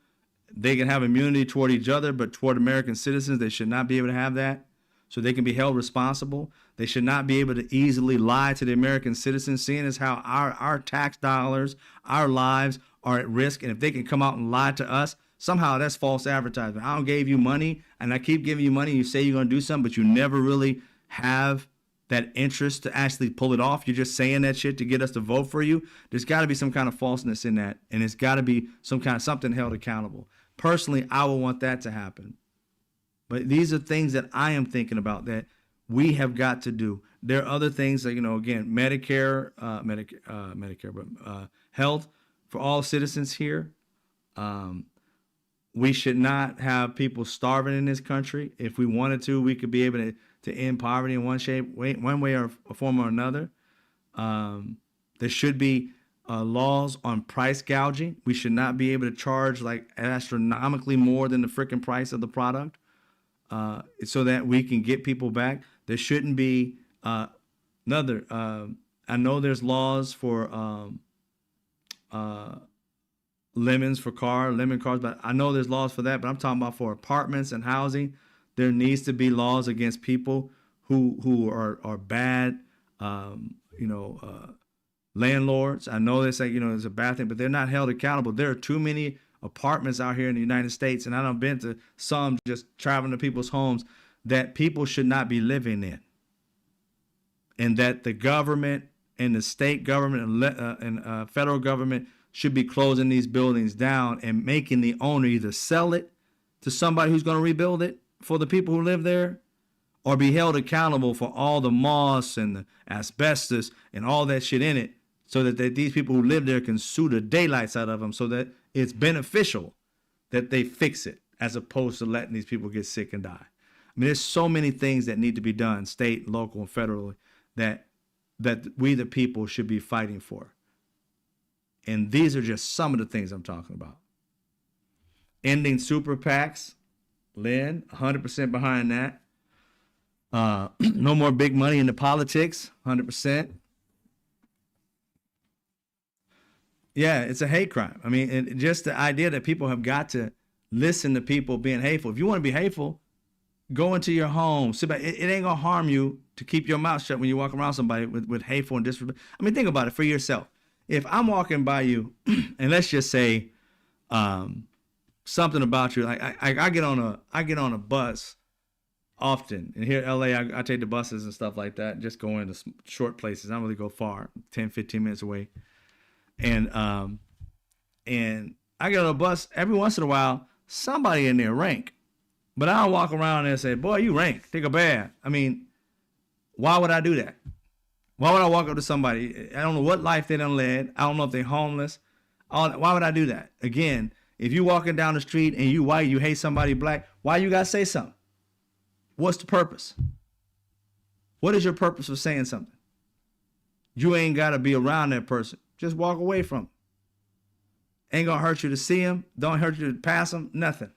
They can have immunity toward each other, but toward American citizens, they should not be able to have that. so they can be held responsible. They should not be able to easily lie to the American citizens, seeing as how our tax dollars, our lives are at risk. And if they can come out and lie to us, somehow that's false advertisement. I don't gave you money and I keep giving you money. You say you're going to do something, but you never really have that interest to actually pull it off. You're just saying that shit to get us to vote for you. There's got to be some kind of falseness in that. And it's got to be something held accountable. Personally, I would want that to happen. But these are things that I am thinking about that we have got to do. There are other things like, again, Medicare, but health for all citizens here. We should not have people starving in this country. If we wanted to, we could be able to end poverty in one way or a form or another. There should be laws on price gouging. We should not be able to charge like astronomically more than the freaking price of the product, so that we can get people back. There shouldn't be I know there's laws for lemon cars, but I know there's laws for that. But I'm talking about for apartments and housing. There needs to be laws against people who are bad, landlords. I know they say, it's a bad thing, but they're not held accountable. There are too many apartments out here in the United States, and I've been to some, just traveling to people's homes, that people should not be living in. And that the government and the state government and federal government should be closing these buildings down and making the owner either sell it to somebody who's going to rebuild it for the people who live there, or be held accountable for all the moss and the asbestos and all that shit in it, so that these people who live there can sue the daylights out of them, so that it's beneficial that they fix it, as opposed to letting these people get sick and die. I mean, there's so many things that need to be done, state, local, and federally, that we the people should be fighting for. And these are just some of the things I'm talking about. Ending super PACs, Lynn, 100% behind that. No more big money into politics, 100%. Yeah, it's a hate crime. I mean, and just the idea that people have got to listen to people being hateful. If you want to be hateful, go into your home, sit back. It ain't gonna harm you to keep your mouth shut when you walk around somebody with hateful and disrespect. I mean, think about it for yourself. If I'm walking by you, and let's just say something about you, like I get on a bus often, and here in LA, I take the buses and stuff like that, just go into short places. I don't really go far, 10, 15 minutes away. And I get on a bus every once in a while, somebody in there rank. But I don't walk around and say, boy, you rank, take a bath. I mean, why would I do that? Why would I walk up to somebody? I don't know what life they done led. I don't know if they're homeless. Why would I do that? Again, if you walking down the street and you white, you hate somebody black, why you gotta say something? What's the purpose? What is your purpose of saying something? You ain't gotta be around that person. Just walk away from him. Ain't gonna hurt you to see him. Don't hurt you to pass him. Nothing.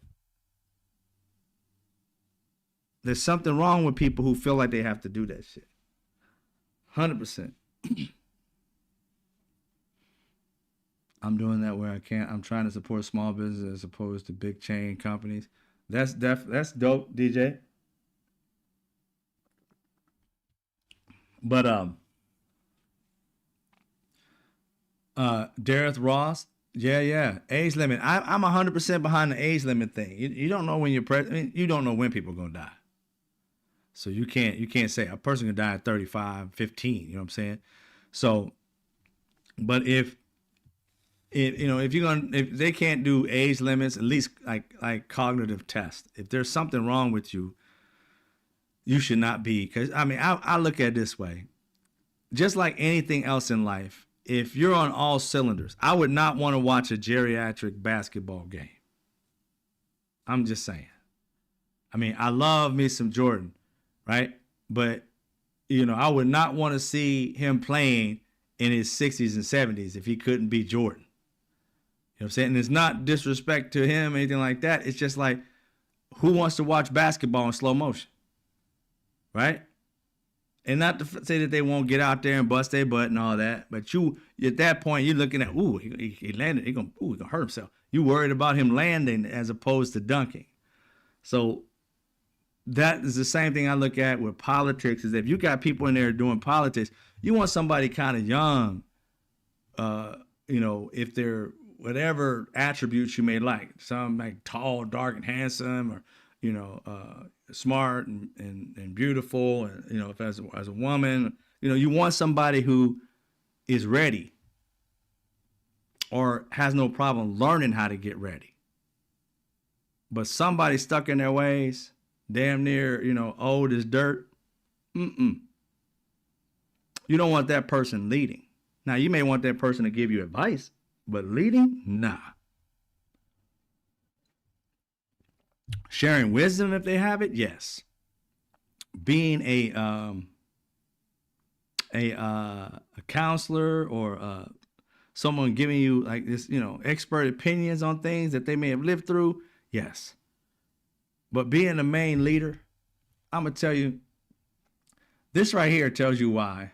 There's something wrong with people who feel like they have to do that shit. 100%. I'm doing that where I can. I'm trying to support small business as opposed to big chain companies. That's dope, DJ. But Dareth Ross, yeah, age limit. I'm 100% behind the age limit thing. You don't know when you're president. You don't know when people are gonna die. So you can't say a person can die at 35, 15. You know what I'm saying? So, but if they can't do age limits, at least like cognitive tests. If there's something wrong with you, you should not be. Because I mean, I look at it this way. Just like anything else in life, if you're on all cylinders, I would not want to watch a geriatric basketball game. I'm just saying. I mean, I love me some Jordan, right? But, I would not want to see him playing in his 60s and 70s if he couldn't be Jordan. You know what I'm saying? And it's not disrespect to him or anything like that. It's just like, who wants to watch basketball in slow motion? Right? And not to say that they won't get out there and bust their butt and all that, but you, at that point, you're looking at, he landed, he gonna hurt himself. You worried about him landing as opposed to dunking. So that is the same thing I look at with politics. Is if you got people in there doing politics, you want somebody kind of young. If they're whatever attributes you may like, some like tall, dark, and handsome, or smart and beautiful, and if as a woman, you want somebody who is ready or has no problem learning how to get ready. But somebody stuck in their ways, damn near, old as dirt. You don't want that person leading. Now, you may want that person to give you advice, but leading, nah. Sharing wisdom if they have it, yes. Being a counselor or someone giving you like this, expert opinions on things that they may have lived through, yes. But being the main leader, I'm gonna tell you, this right here tells you why.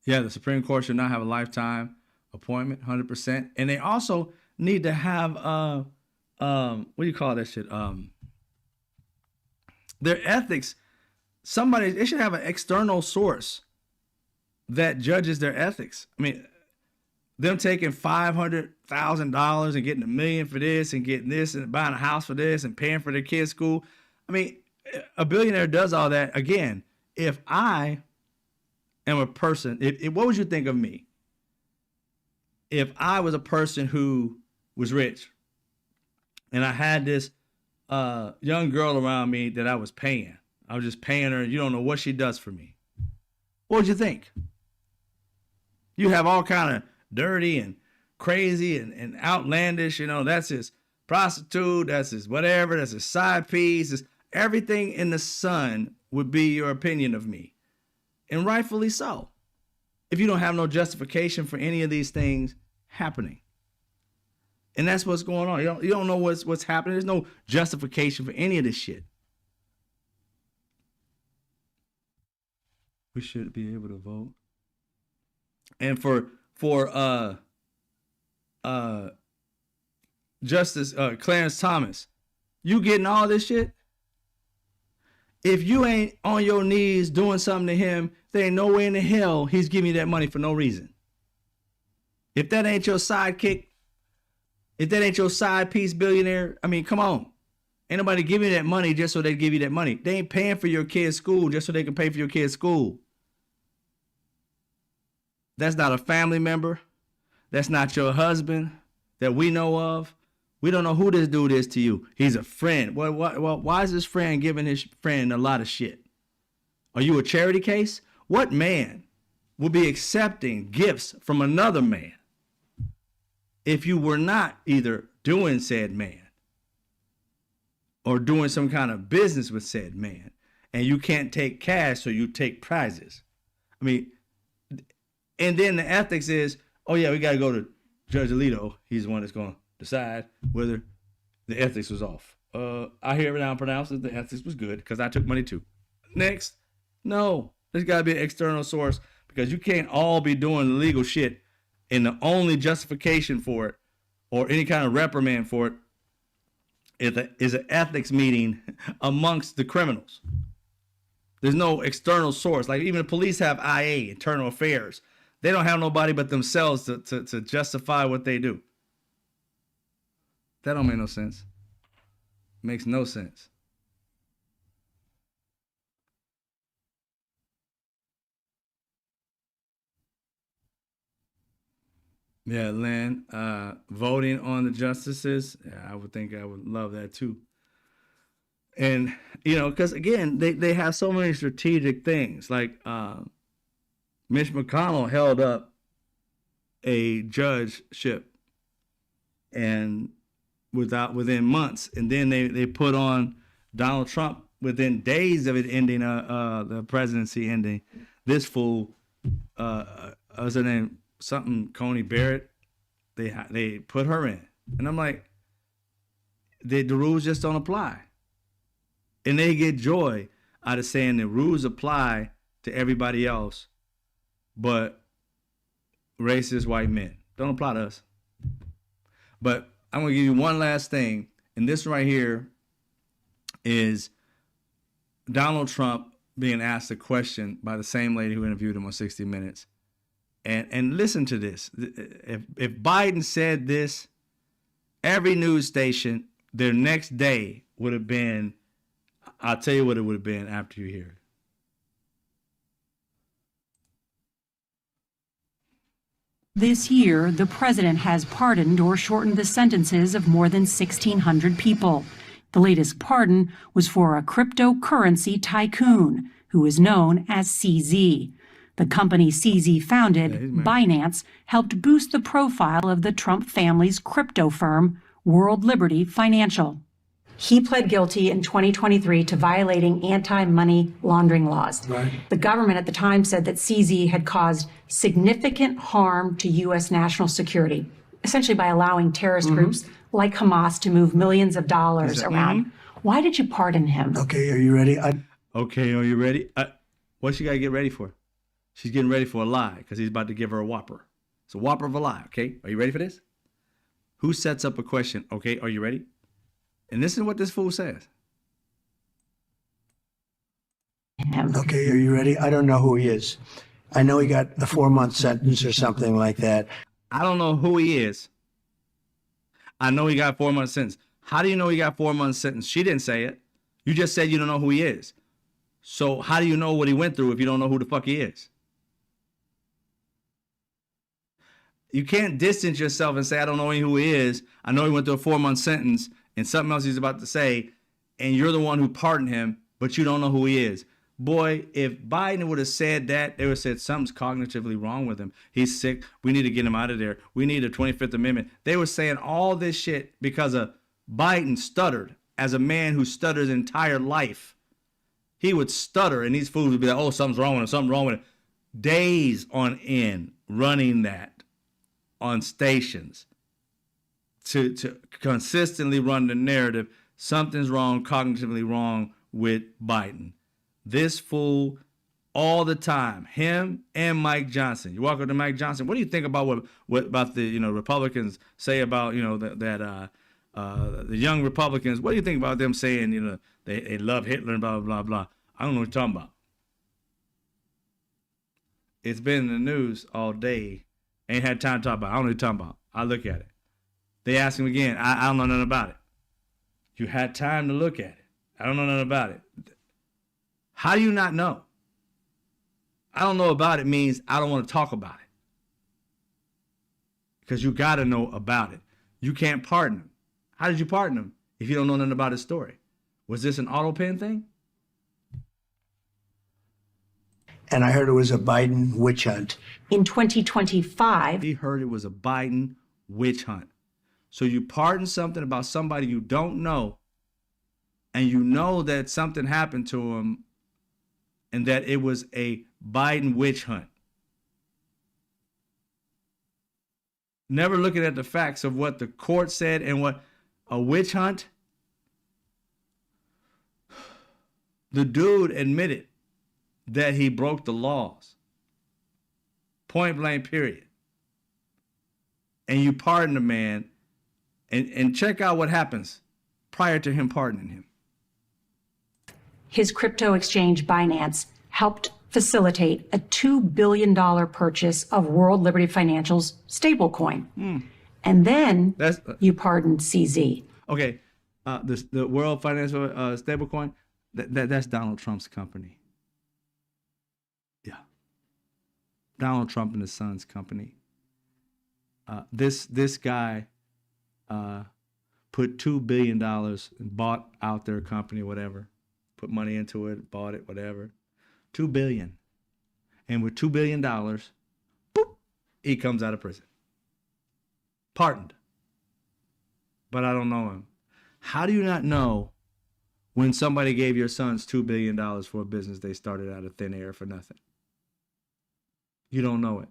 Yeah, the Supreme Court should not have a lifetime appointment, 100%. And they also need to have what do you call that shit? Their ethics. They should have an external source that judges their ethics. I mean, them taking $500,000 and getting $1 million for this and getting this and buying a house for this and paying for their kids' school. I mean, a billionaire does all that. Again, if I am a person, what would you think of me if I was a person who was rich and I had this young girl around me that I was paying? I was just paying her. You don't know what she does for me. What would you think? You have all kind of dirty and crazy and outlandish, that's his prostitute, that's his whatever, that's his side piece. Everything in the sun would be your opinion of me. And rightfully so. If you don't have no justification for any of these things happening. And that's what's going on. You don't know what's happening. There's no justification for any of this shit. We should be able to vote. And for Justice Clarence Thomas, you getting all this shit? If you ain't on your knees doing something to him, there ain't no way in the hell he's giving you that money for no reason. If that ain't your sidekick, if that ain't your side piece billionaire, I mean, come on. Ain't nobody giving you that money just so they give you that money. They ain't paying for your kid's school just so they can pay for your kid's school. That's not a family member. That's not your husband that we know of. We don't know who this dude is to you. He's a friend. Well, why is this friend giving his friend a lot of shit? Are you a charity case? What man will be accepting gifts from another man if you were not either doing said man or doing some kind of business with said man, and you can't take cash, so you take prizes? I mean, and then the ethics is, oh yeah, we got to go to Judge Alito. He's the one that's going to decide whether the ethics was off. I hear it now pronounced that the ethics was good because I took money too. Next, no, there's got to be an external source because you can't all be doing illegal shit and the only justification for it or any kind of reprimand for it is an ethics meeting amongst the criminals. There's no external source. Like even the police have IA, internal affairs. They don't have nobody but themselves to justify what they do. That don't make no sense. Makes no sense. Yeah, Lynn, voting on the justices, yeah, I would think I would love that too. And, because again, they have so many strategic things. Like Mitch McConnell held up a judgeship and within months, and then they put on Donald Trump within days of it ending, the presidency ending. This fool, what's her name? Something Coney Barrett. They put her in, and I'm like, the rules just don't apply, and they get joy out of saying the rules apply to everybody else, but racist white men don't apply to us. But I'm going to give you one last thing. And this right here is Donald Trump being asked a question by the same lady who interviewed him on 60 Minutes. And listen to this. If Biden said this, every news station, their next day would have been, I'll tell you what it would have been after you hear it. This year, the president has pardoned or shortened the sentences of more than 1,600 people. The latest pardon was for a cryptocurrency tycoon who is known as CZ. The company CZ founded, Binance, helped boost the profile of the Trump family's crypto firm, World Liberty Financial. He pled guilty in 2023 to violating anti-money laundering laws. Right. The government at the time said that CZ had caused significant harm to U.S. national security, essentially by allowing terrorist groups like Hamas to move millions of dollars around. Why did you pardon him? Okay, are you ready? Okay, are you ready? What's she got to get ready for? She's getting ready for a lie because he's about to give her a whopper. It's a whopper of a lie, okay? Are you ready for this? Who sets up a question? Okay, are you ready? And this is what this fool says. Okay, are you ready? I don't know who he is. I know he got a 4-month sentence or something like that. I don't know who he is. I know he got 4 months sentence. How do you know he got 4 months sentence? She didn't say it. You just said you don't know who he is. So how do you know what he went through if you don't know who the fuck he is? You can't distance yourself and say, I don't know who he is. I know he went through a 4-month sentence and something else he's about to say, and you're the one who pardoned him, but you don't know who he is. Boy, if Biden would have said that, they would have said something's cognitively wrong with him. He's sick. We need to get him out of there. We need a 25th Amendment. They were saying all this shit because of Biden stuttered as a man who stutters his entire life. He would stutter, and these fools would be like, oh, something's wrong with him, something wrong with him. Days on end running that on stations to consistently run the narrative, something's wrong, cognitively wrong with Biden. This fool all the time, him and Mike Johnson. You walk up to Mike Johnson, what do you think about what about the Republicans say about the young Republicans? What do you think about them saying they love Hitler and blah blah blah? I don't know what you're talking about. It's been in the news all day. Ain't had time to talk about it. I don't know what you're talking about. I look at it. They ask him again. I don't know nothing about it. You had time to look at it. I don't know nothing about it. How do you not know? I don't know about it means I don't want to talk about it. Because you got to know about it. You can't pardon him. How did you pardon him if you don't know nothing about his story? Was this an auto pen thing? And I heard it was a Biden witch hunt. In 2025, He heard it was a Biden witch hunt. So you pardon something about somebody you don't know, and you know that something happened to him and that it was a Biden witch hunt. Never looking at the facts of what the court said and what a witch hunt. The dude admitted that he broke the laws. Point blank, period. And you pardon the man, and check out what happens prior to him pardoning him. his crypto exchange Binance helped facilitate a $2 billion purchase of World Liberty Financial's stablecoin. And then you pardoned CZ. Okay, the World Financial stablecoin, that's Donald Trump's company. Yeah, Donald Trump and his son's company. This guy put $2 billion and bought out their company, whatever. Put money into it, bought it, whatever. $2 billion. And with $2 billion, boop, he comes out of prison. Pardoned. But I don't know him. How do you not know when somebody gave your sons $2 billion for a business they started out of thin air for nothing? You don't know it.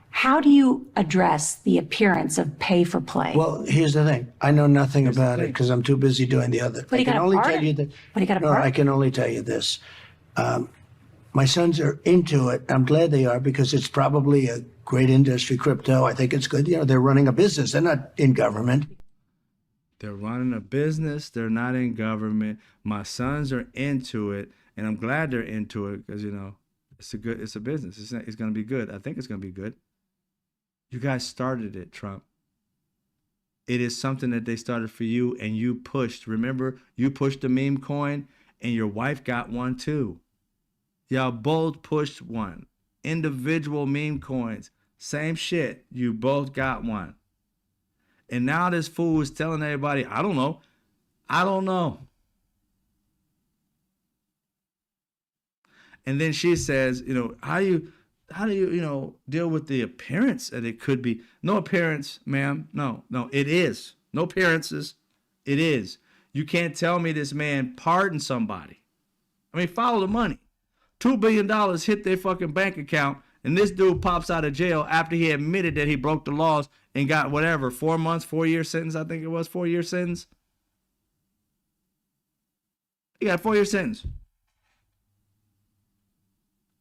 How do you address the appearance of pay for play? Well, here's the thing. I know nothing about it because I'm too busy doing the other. But you got a pardon. that. But you got a No, pardon. I can only tell you this. My sons are into it. I'm glad they are because it's probably a great industry, crypto. I think it's good. You know, they're running a business. They're not in government. They're running a business. They're not in government. My sons are into it, and I'm glad they're into it because, you know, it's a business. It's going to be good. I think it's going to be good. You guys started it, Trump. It is something that they started for you and you pushed. Remember, you pushed the meme coin and your wife got one too. Y'all both pushed one. Individual meme coins. Same shit. You both got one. And now this fool is telling everybody, I don't know. I don't know. And then she says, you know, how do you, you know, deal with the appearance that it could be? No appearance, ma'am. No, it is. No appearances. It is. You can't tell me this man pardoned somebody. I mean, follow the money. $2 billion hit their fucking bank account, and this dude pops out of jail after he admitted that he broke the laws and got whatever, 4 months, 4-year sentence, I think it was, 4-year sentence. He got a 4-year sentence.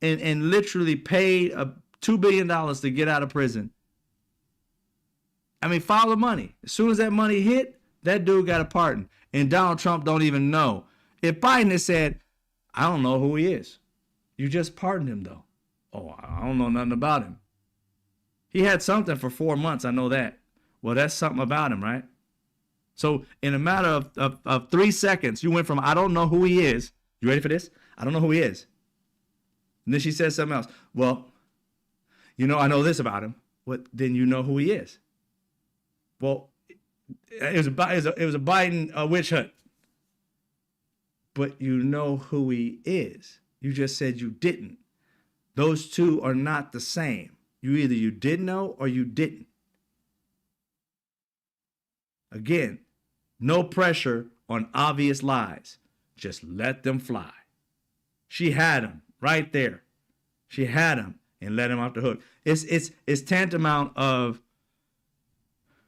And literally paid $2 billion to get out of prison. I mean, follow the money. As soon as that money hit, that dude got a pardon. And Donald Trump don't even know. If Biden had said, I don't know who he is. You just pardoned him, though. Oh, I don't know nothing about him. He had something for 4 months. I know that. Well, that's something about him, right? So in a matter of 3 seconds, you went from, I don't know who he is. You ready for this? I don't know who he is. And then she says something else. Well, you know, I know this about him. What? Then you know who he is. Well, it was a Biden witch hunt. But you know who he is. You just said you didn't. Those two are not the same. You did know or you didn't. Again, no pressure on obvious lies. Just let them fly. She had him right there. She had him and let him off the hook. It's tantamount of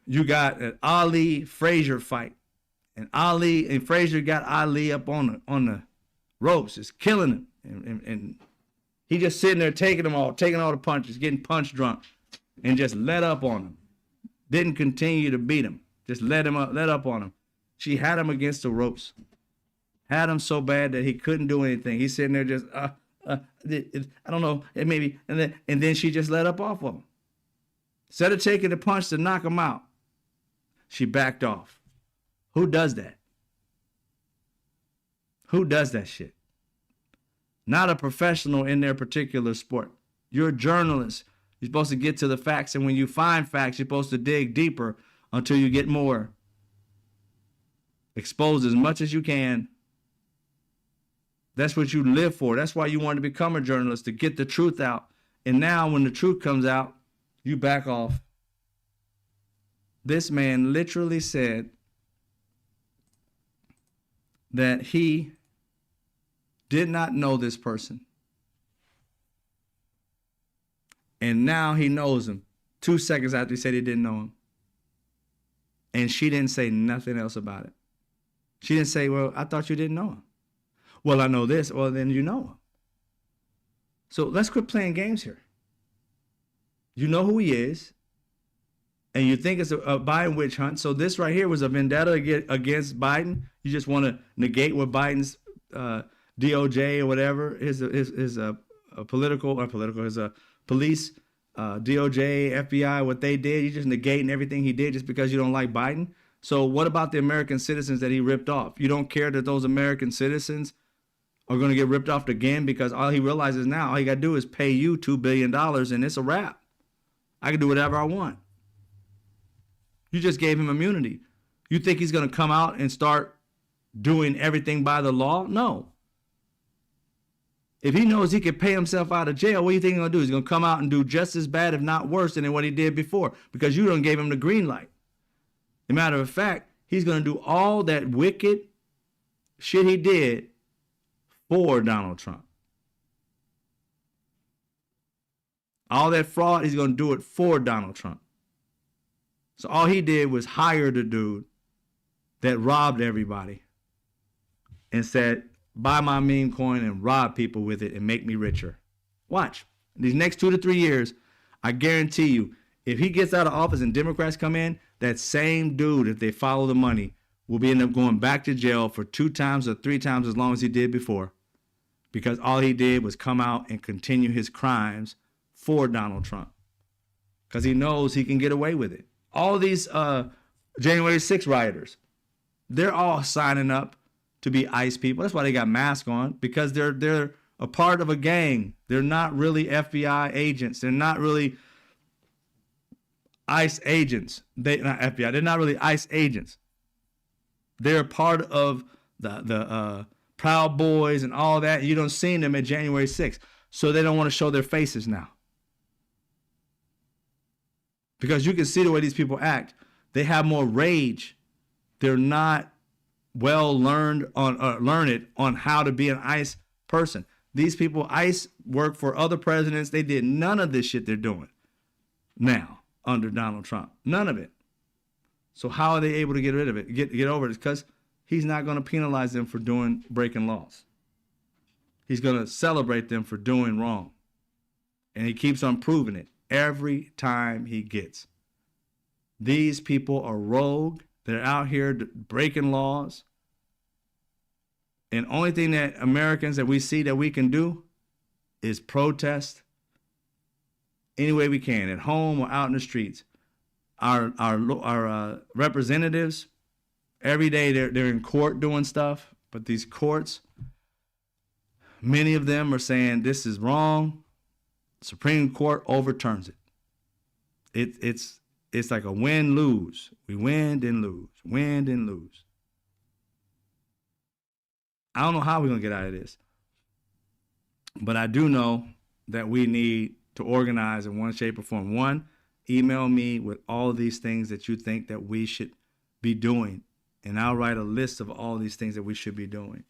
you got an Ali Frazier fight. And Ali and Frazier got Ali up on the ropes, just killing him. And he just sitting there taking all the punches, getting punch drunk, and just let up on him. Didn't continue to beat him. Just let up on him. She had him against the ropes. Had him so bad that he couldn't do anything. He's sitting there just, I don't know, maybe, and then she just let up off of him. Instead of taking the punch to knock him out, she backed off. Who does that? Who does that shit? Not a professional in their particular sport. You're a journalist. You're supposed to get to the facts, and when you find facts, you're supposed to dig deeper until you get more. Expose as much as you can. That's what you live for. That's why you wanted to become a journalist, to get the truth out. And now when the truth comes out, you back off. This man literally said that he did not know this person. And now he knows him 2 seconds after he said he didn't know him. And she didn't say nothing else about it. She didn't say, well, I thought you didn't know him. Well, I know this. Well, then you know him. So let's quit playing games here. You know who he is. And you think it's a Biden witch hunt. So this right here was a vendetta against Biden. You just want to negate what Biden's DOJ or whatever, his police, DOJ, FBI, what they did. You just negating everything he did just because you don't like Biden. So what about the American citizens that he ripped off? You don't care that those American citizens are going to get ripped off again because all he realizes now, all he got to do is pay you $2 billion and it's a wrap. I can do whatever I want. You just gave him immunity. You think he's going to come out and start doing everything by the law? No. If he knows he can pay himself out of jail, what do you think he's going to do? He's going to come out and do just as bad, if not worse, than what he did before because you done gave him the green light. As a matter of fact, he's going to do all that wicked shit he did for Donald Trump. All that fraud, he's going to do it for Donald Trump. So all he did was hire the dude that robbed everybody and said, buy my meme coin and rob people with it and make me richer. Watch. These next 2 to 3 years, I guarantee you, if he gets out of office and Democrats come in, that same dude, if they follow the money, will end up going back to jail for 2 times or 3 times as long as he did before, because all he did was come out and continue his crimes for Donald Trump, because he knows he can get away with it. All these January 6 rioters, they're all signing up to be ICE people. That's why they got masks on, because they're a part of a gang. They're not really FBI agents. They're not really ICE agents. Not FBI. They're not really ICE agents. They're part of the Proud Boys and all that. You don't see them at January 6th, so they don't want to show their faces now, because you can see the way these people act. They have more rage. They're not learned on how to be an ICE person. These people, ICE work for other presidents. They did none of this shit they're doing now under Donald Trump. None of it. So how are they able to get rid of it? Get over it? It's because he's not going to penalize them for breaking laws. He's going to celebrate them for doing wrong. And he keeps on proving it every time he gets. These people are rogue. They're out here breaking laws. And only thing that Americans that we see that we can do is protest any way we can, at home or out in the streets. Our representatives, every day they're in court doing stuff, but these courts, many of them are saying this is wrong. Supreme Court overturns it. It's like a win-lose. We win, then lose. Win, then lose. I don't know how we're going to get out of this. But I do know that we need to organize in one shape or form. One, email me with all of these things that you think that we should be doing. And I'll write a list of all these things that we should be doing.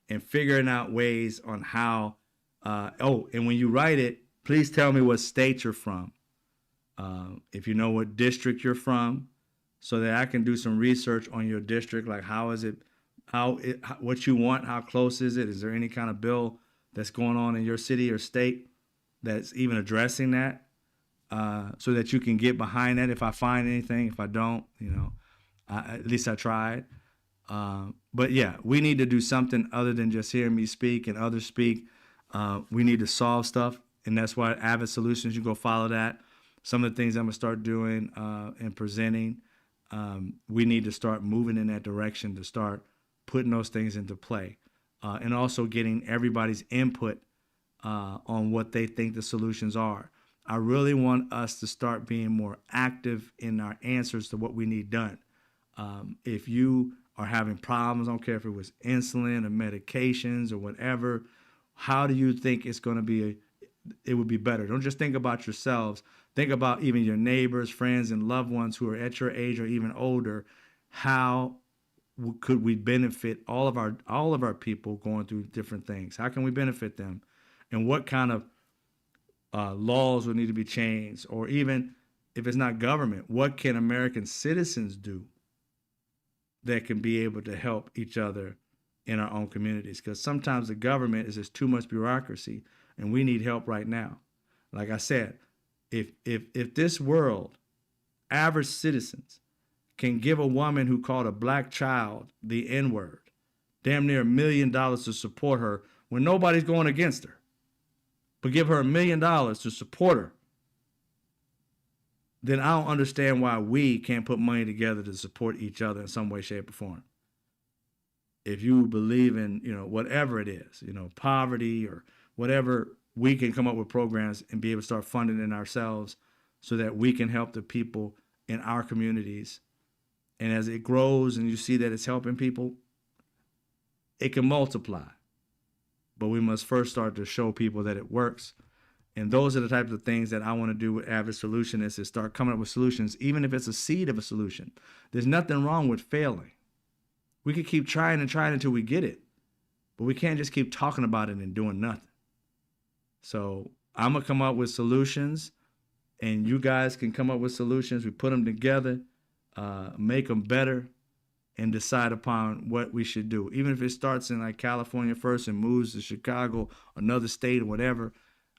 And figuring out ways on how. And when you write it, please tell me what state you're from. If you know what district you're from, so that I can do some research on your district, like what you want, how close is it? Is there any kind of bill that's going on in your city or state that's even addressing that, so that you can get behind that if I find anything. If I don't, at least I tried. But yeah, we need to do something other than just hearing me speak and others speak. We need to solve stuff, and that's why Avid Solutions, you go follow that. Some of the things I'm going to start doing and presenting, we need to start moving in that direction to start putting those things into play, and also getting everybody's input on what they think the solutions are. I really want us to start being more active in our answers to what we need done. If you are having problems, I don't care if it was insulin or medications or whatever, how do you think it's going to be? It would be better. Don't just think about yourselves. Think about even your neighbors, friends, and loved ones who are at your age or even older. How could we benefit all of our people going through different things? How can we benefit them? And what kind of laws would need to be changed? Or even if it's not government, what can American citizens do that can be able to help each other in our own communities? Because sometimes the government is just too much bureaucracy, and we need help right now. Like I said, if this world, average citizens, can give a woman who called a black child the N-word damn near $1 million to support her when nobody's going against her, but give her $1 million to support her, then I don't understand why we can't put money together to support each other in some way, shape, or form. If you believe in, whatever it is, poverty or whatever, we can come up with programs and be able to start funding it ourselves so that we can help the people in our communities. And as it grows and you see that it's helping people, it can multiply. But we must first start to show people that it works. And those are the types of things that I want to do with Avid Solutionists, is start coming up with solutions, even if it's a seed of a solution. There's nothing wrong with failing. We can keep trying and trying until we get it, but we can't just keep talking about it and doing nothing. So I'm going to come up with solutions, and you guys can come up with solutions. We put them together, make them better, and decide upon what we should do. Even if it starts in like California first and moves to Chicago, another state or whatever,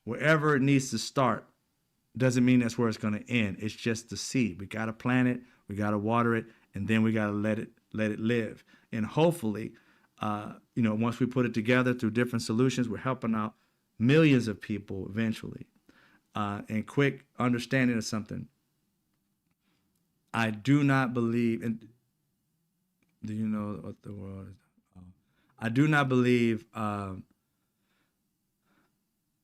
wherever it needs to start, doesn't mean that's where it's going to end. It's just the seed. We got to plant it, we got to water it, and then we got to let it live. And hopefully, once we put it together through different solutions, we're helping out millions of people eventually. And quick understanding of something. I do not believe, and do you know what the world is? I do not believe, and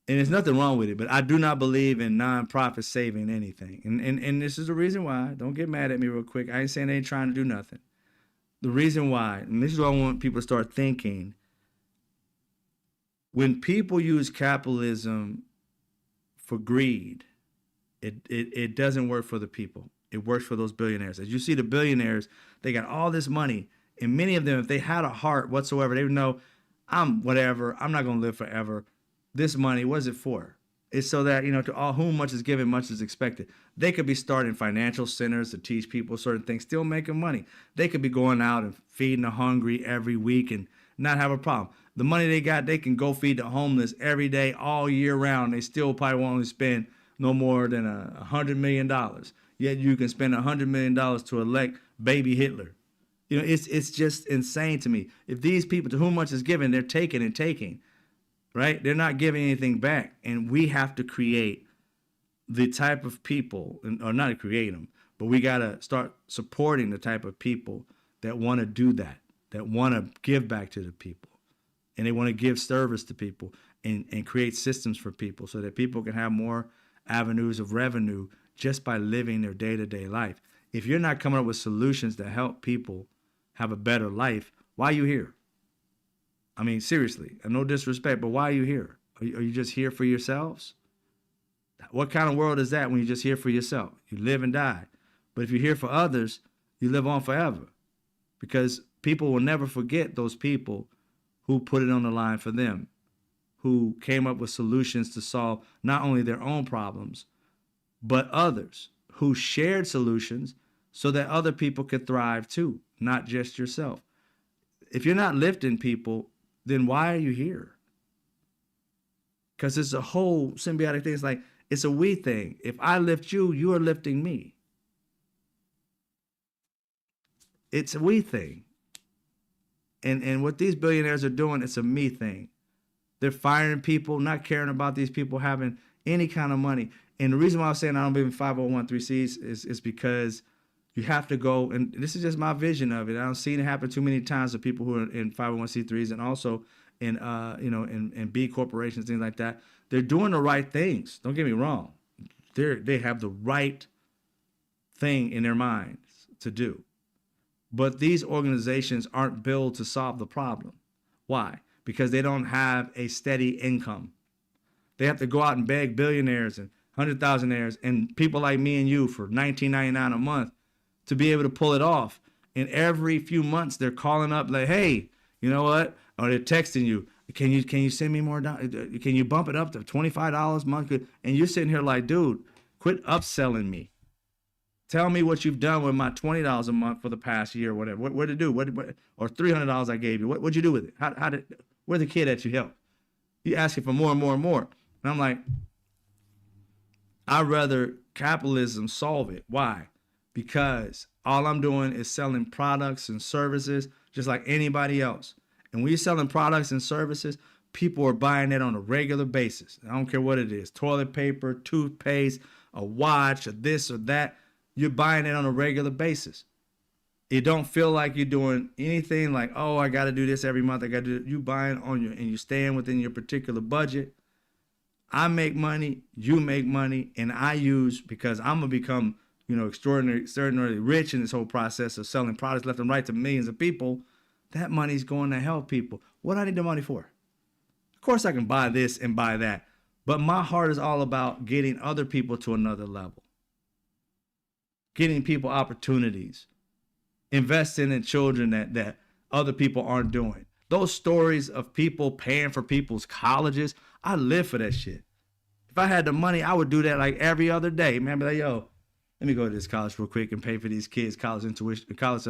there's nothing wrong with it, but I do not believe in nonprofits saving anything. And this is the reason why. Don't get mad at me real quick. I ain't saying they ain't trying to do nothing. The reason why, and this is what I want people to start thinking, when people use capitalism for greed, it doesn't work for the people. It works for those billionaires. As you see, the billionaires, they got all this money, and many of them, if they had a heart whatsoever, they would know, I'm whatever, I'm not going to live forever. This money, what is it for? It's so that, to all whom much is given, much is expected. They could be starting financial centers to teach people certain things, still making money. They could be going out and feeding the hungry every week and not have a problem. The money they got, they can go feed the homeless every day, all year round. They still probably won't only spend no more than $100 million. Yet you can spend $100 million to elect baby Hitler. It's just insane to me. If these people, to whom much is given, they're taking and taking, right? They're not giving anything back. And we have to create the type of people, or not create them, but we got to start supporting the type of people that want to do that want to give back to the people. And they want to give service to people and create systems for people so that people can have more avenues of revenue just by living their day-to-day life. If you're not coming up with solutions that help people have a better life, why are you here? I mean, seriously, no disrespect, but why are you here? Are you just here for yourselves? What kind of world is that when you're just here for yourself? You live and die. But if you're here for others, you live on forever. Because people will never forget those people who put it on the line for them, who came up with solutions to solve not only their own problems, but others, who shared solutions so that other people could thrive too, not just yourself. If you're not lifting people, then why are you here? Because it's a whole symbiotic thing. It's like, it's a we thing. If I lift you, you are lifting me. It's a we thing. And what these billionaires are doing, it's a me thing. They're firing people, not caring about these people having any kind of money. And the reason why I'm saying I don't believe in 501(c)(3)s is because you have to go, and this is just my vision of it. I don't see it happen too many times with people who are in 501(c)(3)s and also in in B corporations, things like that. They're doing the right things. Don't get me wrong. They have the right thing in their minds to do. But these organizations aren't built to solve the problem. Why? Because they don't have a steady income. They have to go out and beg billionaires and 100,000aires and people like me and you for $19.99 a month to be able to pull it off. And every few months they're calling up like, hey, you know what? Or they're texting you, can you send me more? Can you bump it up to $25 a month? And you're sitting here like, dude, quit upselling me. Tell me what you've done with my $20 a month for the past year or whatever. What to do? What or $300 I gave you? What'd you do with it? Where's the kid that you helped? You asking for more and more and more. And I'm like, I'd rather capitalism solve it. Why? Because all I'm doing is selling products and services just like anybody else. And when you're selling products and services, people are buying it on a regular basis. I don't care what it is. Toilet paper, toothpaste, a watch, or this or that. You're buying it on a regular basis. It don't feel like you're doing anything like, oh, I got to do this every month. I got to do. You buying on your, and you staying within your particular budget. I make money, you make money, and I use, because I'm gonna become, extraordinarily rich in this whole process of selling products left and right to millions of people. That money's going to help people. What do I need the money for? Of course, I can buy this and buy that, but my heart is all about getting other people to another level. Getting people opportunities, investing in children that other people aren't doing. Those stories of people paying for people's colleges, I live for that shit. If I had the money, I would do that like every other day. Man, be like, yo, let me go to this college real quick and pay for these kids' college tuition, college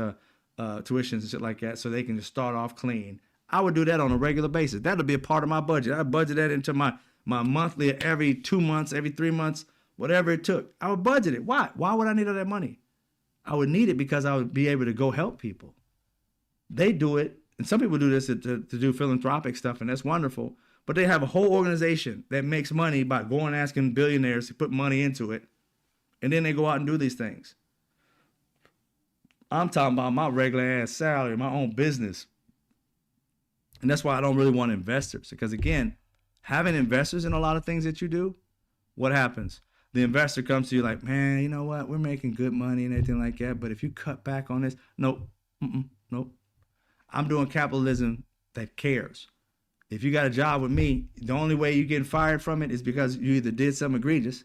tuitions and shit like that, so they can just start off clean. I would do that on a regular basis. That would be a part of my budget. I budget that into my monthly, every 2 months, every 3 months, whatever it took. I would budget it. Why? Why would I need all that money? I would need it because I would be able to go help people. They do it, and some people do this to do philanthropic stuff, and that's wonderful. But they have a whole organization that makes money by going asking billionaires to put money into it, and then they go out and do these things. I'm talking about my regular ass salary, my own business. And that's why I don't really want investors. Because again, having investors in a lot of things that you do, what happens? The investor comes to you like, man, you know what? We're making good money and everything like that. But if you cut back on this, nope, nope. I'm doing capitalism that cares. If you got a job with me, the only way you're getting fired from it is because you either did something egregious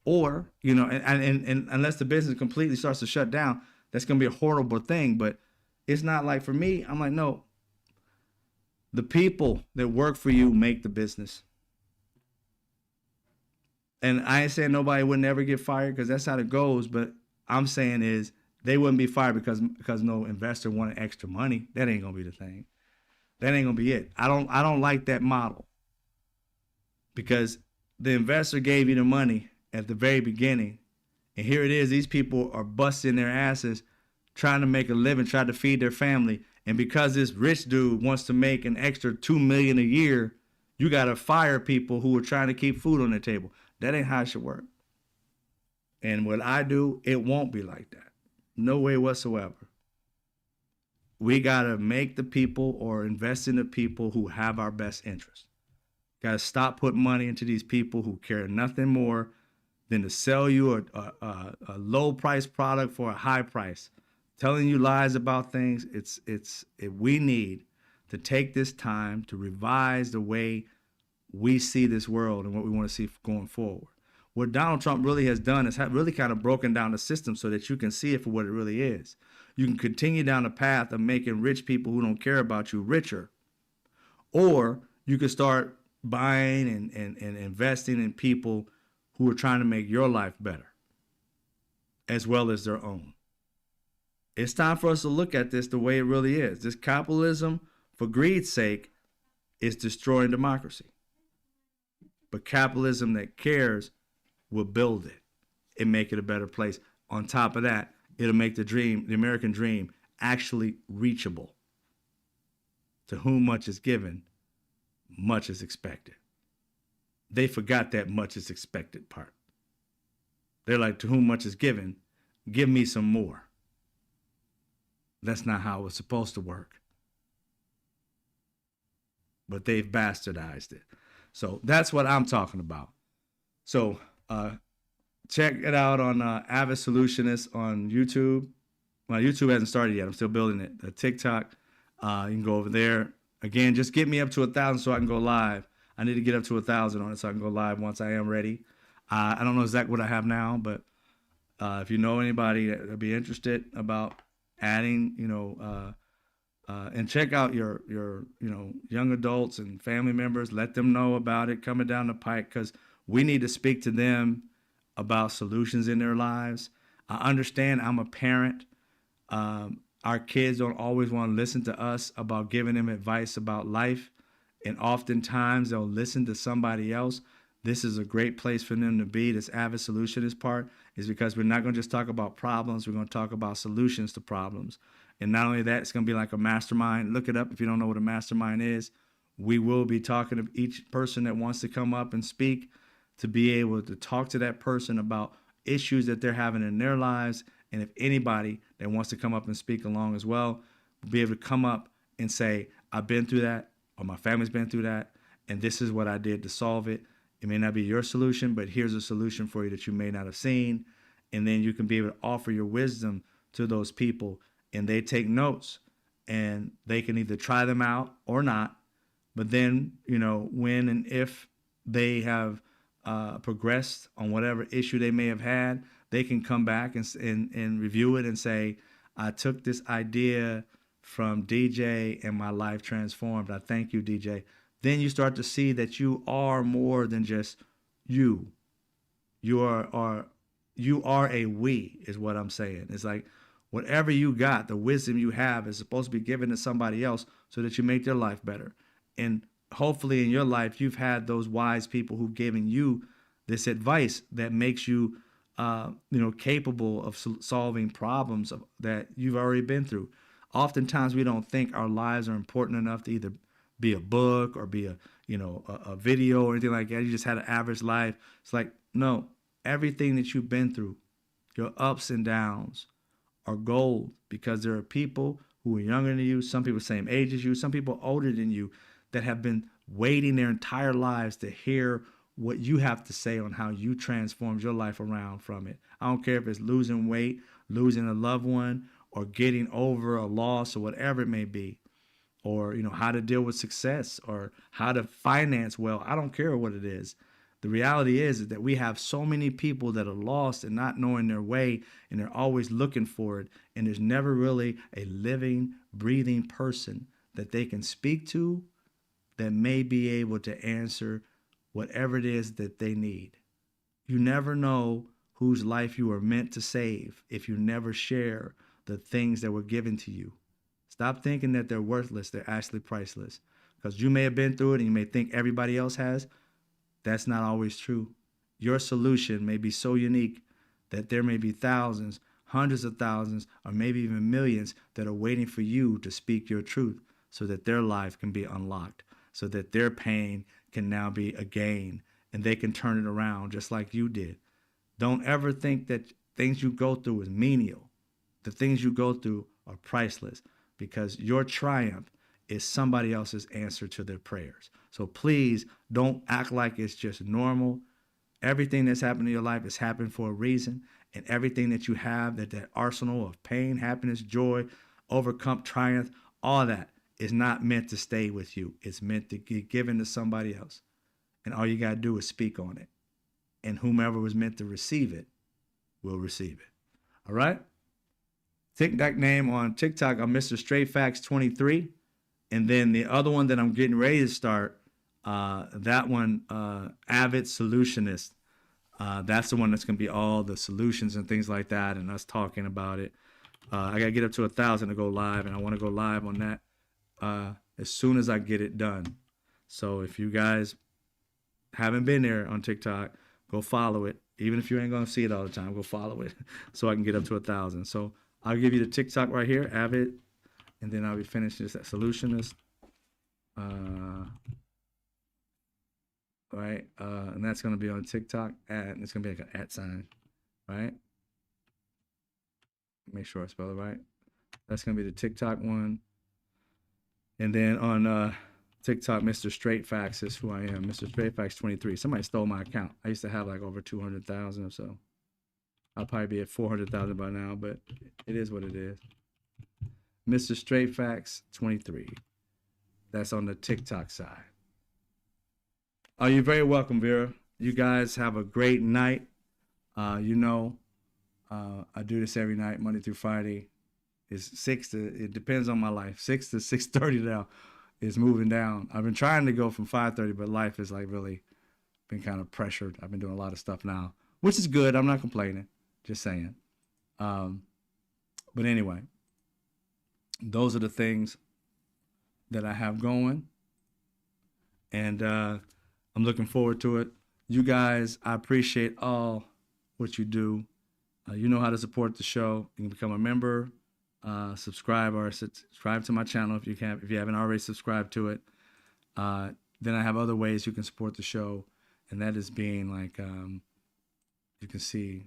or, you know, and unless the business completely starts to shut down, that's going to be a horrible thing. But it's not like for me, I'm like, no, the people that work for you make the business. And I ain't saying nobody would never get fired because that's how it goes. But I'm saying is they wouldn't be fired because no investor wanted extra money. That ain't gonna be the thing. That ain't gonna be it. I don't like that model because the investor gave you the money at the very beginning, and here it is. These people are busting their asses trying to make a living, trying to feed their family, and because this rich dude wants to make an extra $2 million a year, you gotta fire people who are trying to keep food on the table. That ain't how it should work. And what I do, it won't be like that. No way whatsoever. We got to make the people or invest in the people who have our best interest. Got to stop putting money into these people who care nothing more than to sell you a low price product for a high price, telling you lies about things. We need to take this time to revise the way we see this world and what we want to see going forward. What Donald Trump really has done is really kind of broken down the system so that you can see it for what it really is. You can continue down the path of making rich people who don't care about you richer, or you can start buying and investing in people who are trying to make your life better as well as their own. It's time for us to look at this the way it really is. This capitalism, for greed's sake, is destroying democracy. But capitalism that cares will build it and make it a better place. On top of that, it'll make the American dream, actually reachable. To whom much is given, much is expected. They forgot that much is expected part. They're like, to whom much is given, give me some more. That's not how it was supposed to work. But they've bastardized it. So that's what I'm talking about. So check it out on Avid Solutionist on YouTube. Well, YouTube hasn't started yet. I'm still building it. TikTok, you can go over there. Again, just get me up to 1,000 so I can go live. I need to get up to 1,000 on it so I can go live once I am ready. I don't know exactly what I have now, but if you know anybody that would be interested about adding, and check out your young adults and family members. Let them know about it coming down the pike because we need to speak to them about solutions in their lives. I understand I'm a parent. Our kids don't always want to listen to us about giving them advice about life. And oftentimes they'll listen to somebody else. This is a great place for them to be. This Avid Solutionist part is because we're not going to just talk about problems. We're going to talk about solutions to problems. And not only that, it's going to be like a mastermind. Look it up if you don't know what a mastermind is. We will be talking to each person that wants to come up and speak to be able to talk to that person about issues that they're having in their lives. And if anybody that wants to come up and speak along as well, be able to come up and say, I've been through that, or my family's been through that, and this is what I did to solve it. It may not be your solution, but here's a solution for you that you may not have seen. And then you can be able to offer your wisdom to those people, and they take notes, and they can either try them out or not. But then, when and if they have progressed on whatever issue they may have had, they can come back and review it and say, I took this idea from DJ and my life transformed. I thank you, DJ. Then you start to see that you are more than just you. You are a we, is what I'm saying. It's like Whatever you got, the wisdom you have is supposed to be given to somebody else so that you make their life better. And hopefully in your life, you've had those wise people who've given you this advice that makes you, capable of solving problems that you've already been through. Oftentimes we don't think our lives are important enough to either be a book or be a video or anything like that. You just had an average life. It's like, no, everything that you've been through, your ups and downs, are gold, because there are people who are younger than you, some people same age as you, some people older than you, that have been waiting their entire lives to hear what you have to say on how you transformed your life around from it. I don't care if it's losing weight, losing a loved one, or getting over a loss, or whatever it may be, or how to deal with success, or how to finance well. I don't care what it is. The reality is that we have so many people that are lost and not knowing their way, and they're always looking for it. And there's never really a living, breathing person that they can speak to that may be able to answer whatever it is that they need. You never know whose life you are meant to save if you never share the things that were given to you. Stop thinking that they're worthless. They're actually priceless, because you may have been through it and you may think everybody else has. That's not always true. Your solution may be so unique that there may be thousands, hundreds of thousands, or maybe even millions that are waiting for you to speak your truth so that their life can be unlocked, so that their pain can now be a gain and they can turn it around just like you did. Don't ever think that things you go through is menial. The things you go through are priceless, because your triumph is somebody else's answer to their prayers. So please don't act like it's just normal. Everything that's happened in your life has happened for a reason. And everything that you have, that arsenal of pain, happiness, joy, overcome, triumph, all that is not meant to stay with you. It's meant to get given to somebody else. And all you got to do is speak on it. And whomever was meant to receive it will receive it. All right? TikTok name on TikTok, I'm Mr. Straight Facts 23. And then the other one that I'm getting ready to start, that one, Avid Solutionist. That's the one that's going to be all the solutions and things like that, and us talking about it. I got to get up to 1,000 to go live, and I want to go live on that as soon as I get it done. So if you guys haven't been there on TikTok, go follow it. Even if you ain't going to see it all the time, go follow it so I can get up to 1,000. So I'll give you the TikTok right here, Avid. And then I'll be finishing this at Solutionist. Right. And that's going to be on TikTok. And it's going to be like an @ sign. Right. Make sure I spell it right. That's going to be the TikTok one. And then on TikTok, Mr. Straight Facts is who I am. Mr. Straight Facts 23. Somebody stole my account. I used to have like over 200,000 or so. I'll probably be at 400,000 by now, but it is what it is. Mr. Straight Facts 23. That's on the TikTok side. Oh, you're very welcome, Vera. You guys have a great night. I do this every night, Monday through Friday. It depends on my life. 6 to 6:30 now is moving down. I've been trying to go from 5:30, but life is like really been kind of pressured. I've been doing a lot of stuff now, which is good. I'm not complaining, just saying. But anyway, those are the things that I have going, and I'm looking forward to it. You guys, I appreciate all what you do. You know how to support the show. You can become a member, subscribe to my channel if you haven't already subscribed to it. Then I have other ways you can support the show, and that is being like, you can see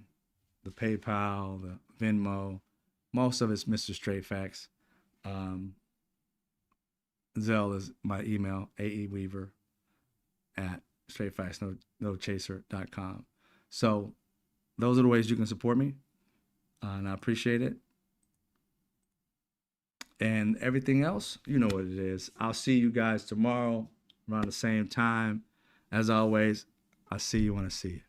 the PayPal, the Venmo. Most of it's Mr. Straight Facts. Zelle is my email, aeweaver@straightfactsnochaser.com. So those are the ways you can support me, and I appreciate it. And everything else, you know what it is. I'll see you guys tomorrow around the same time. As always, I'll see you when I see you.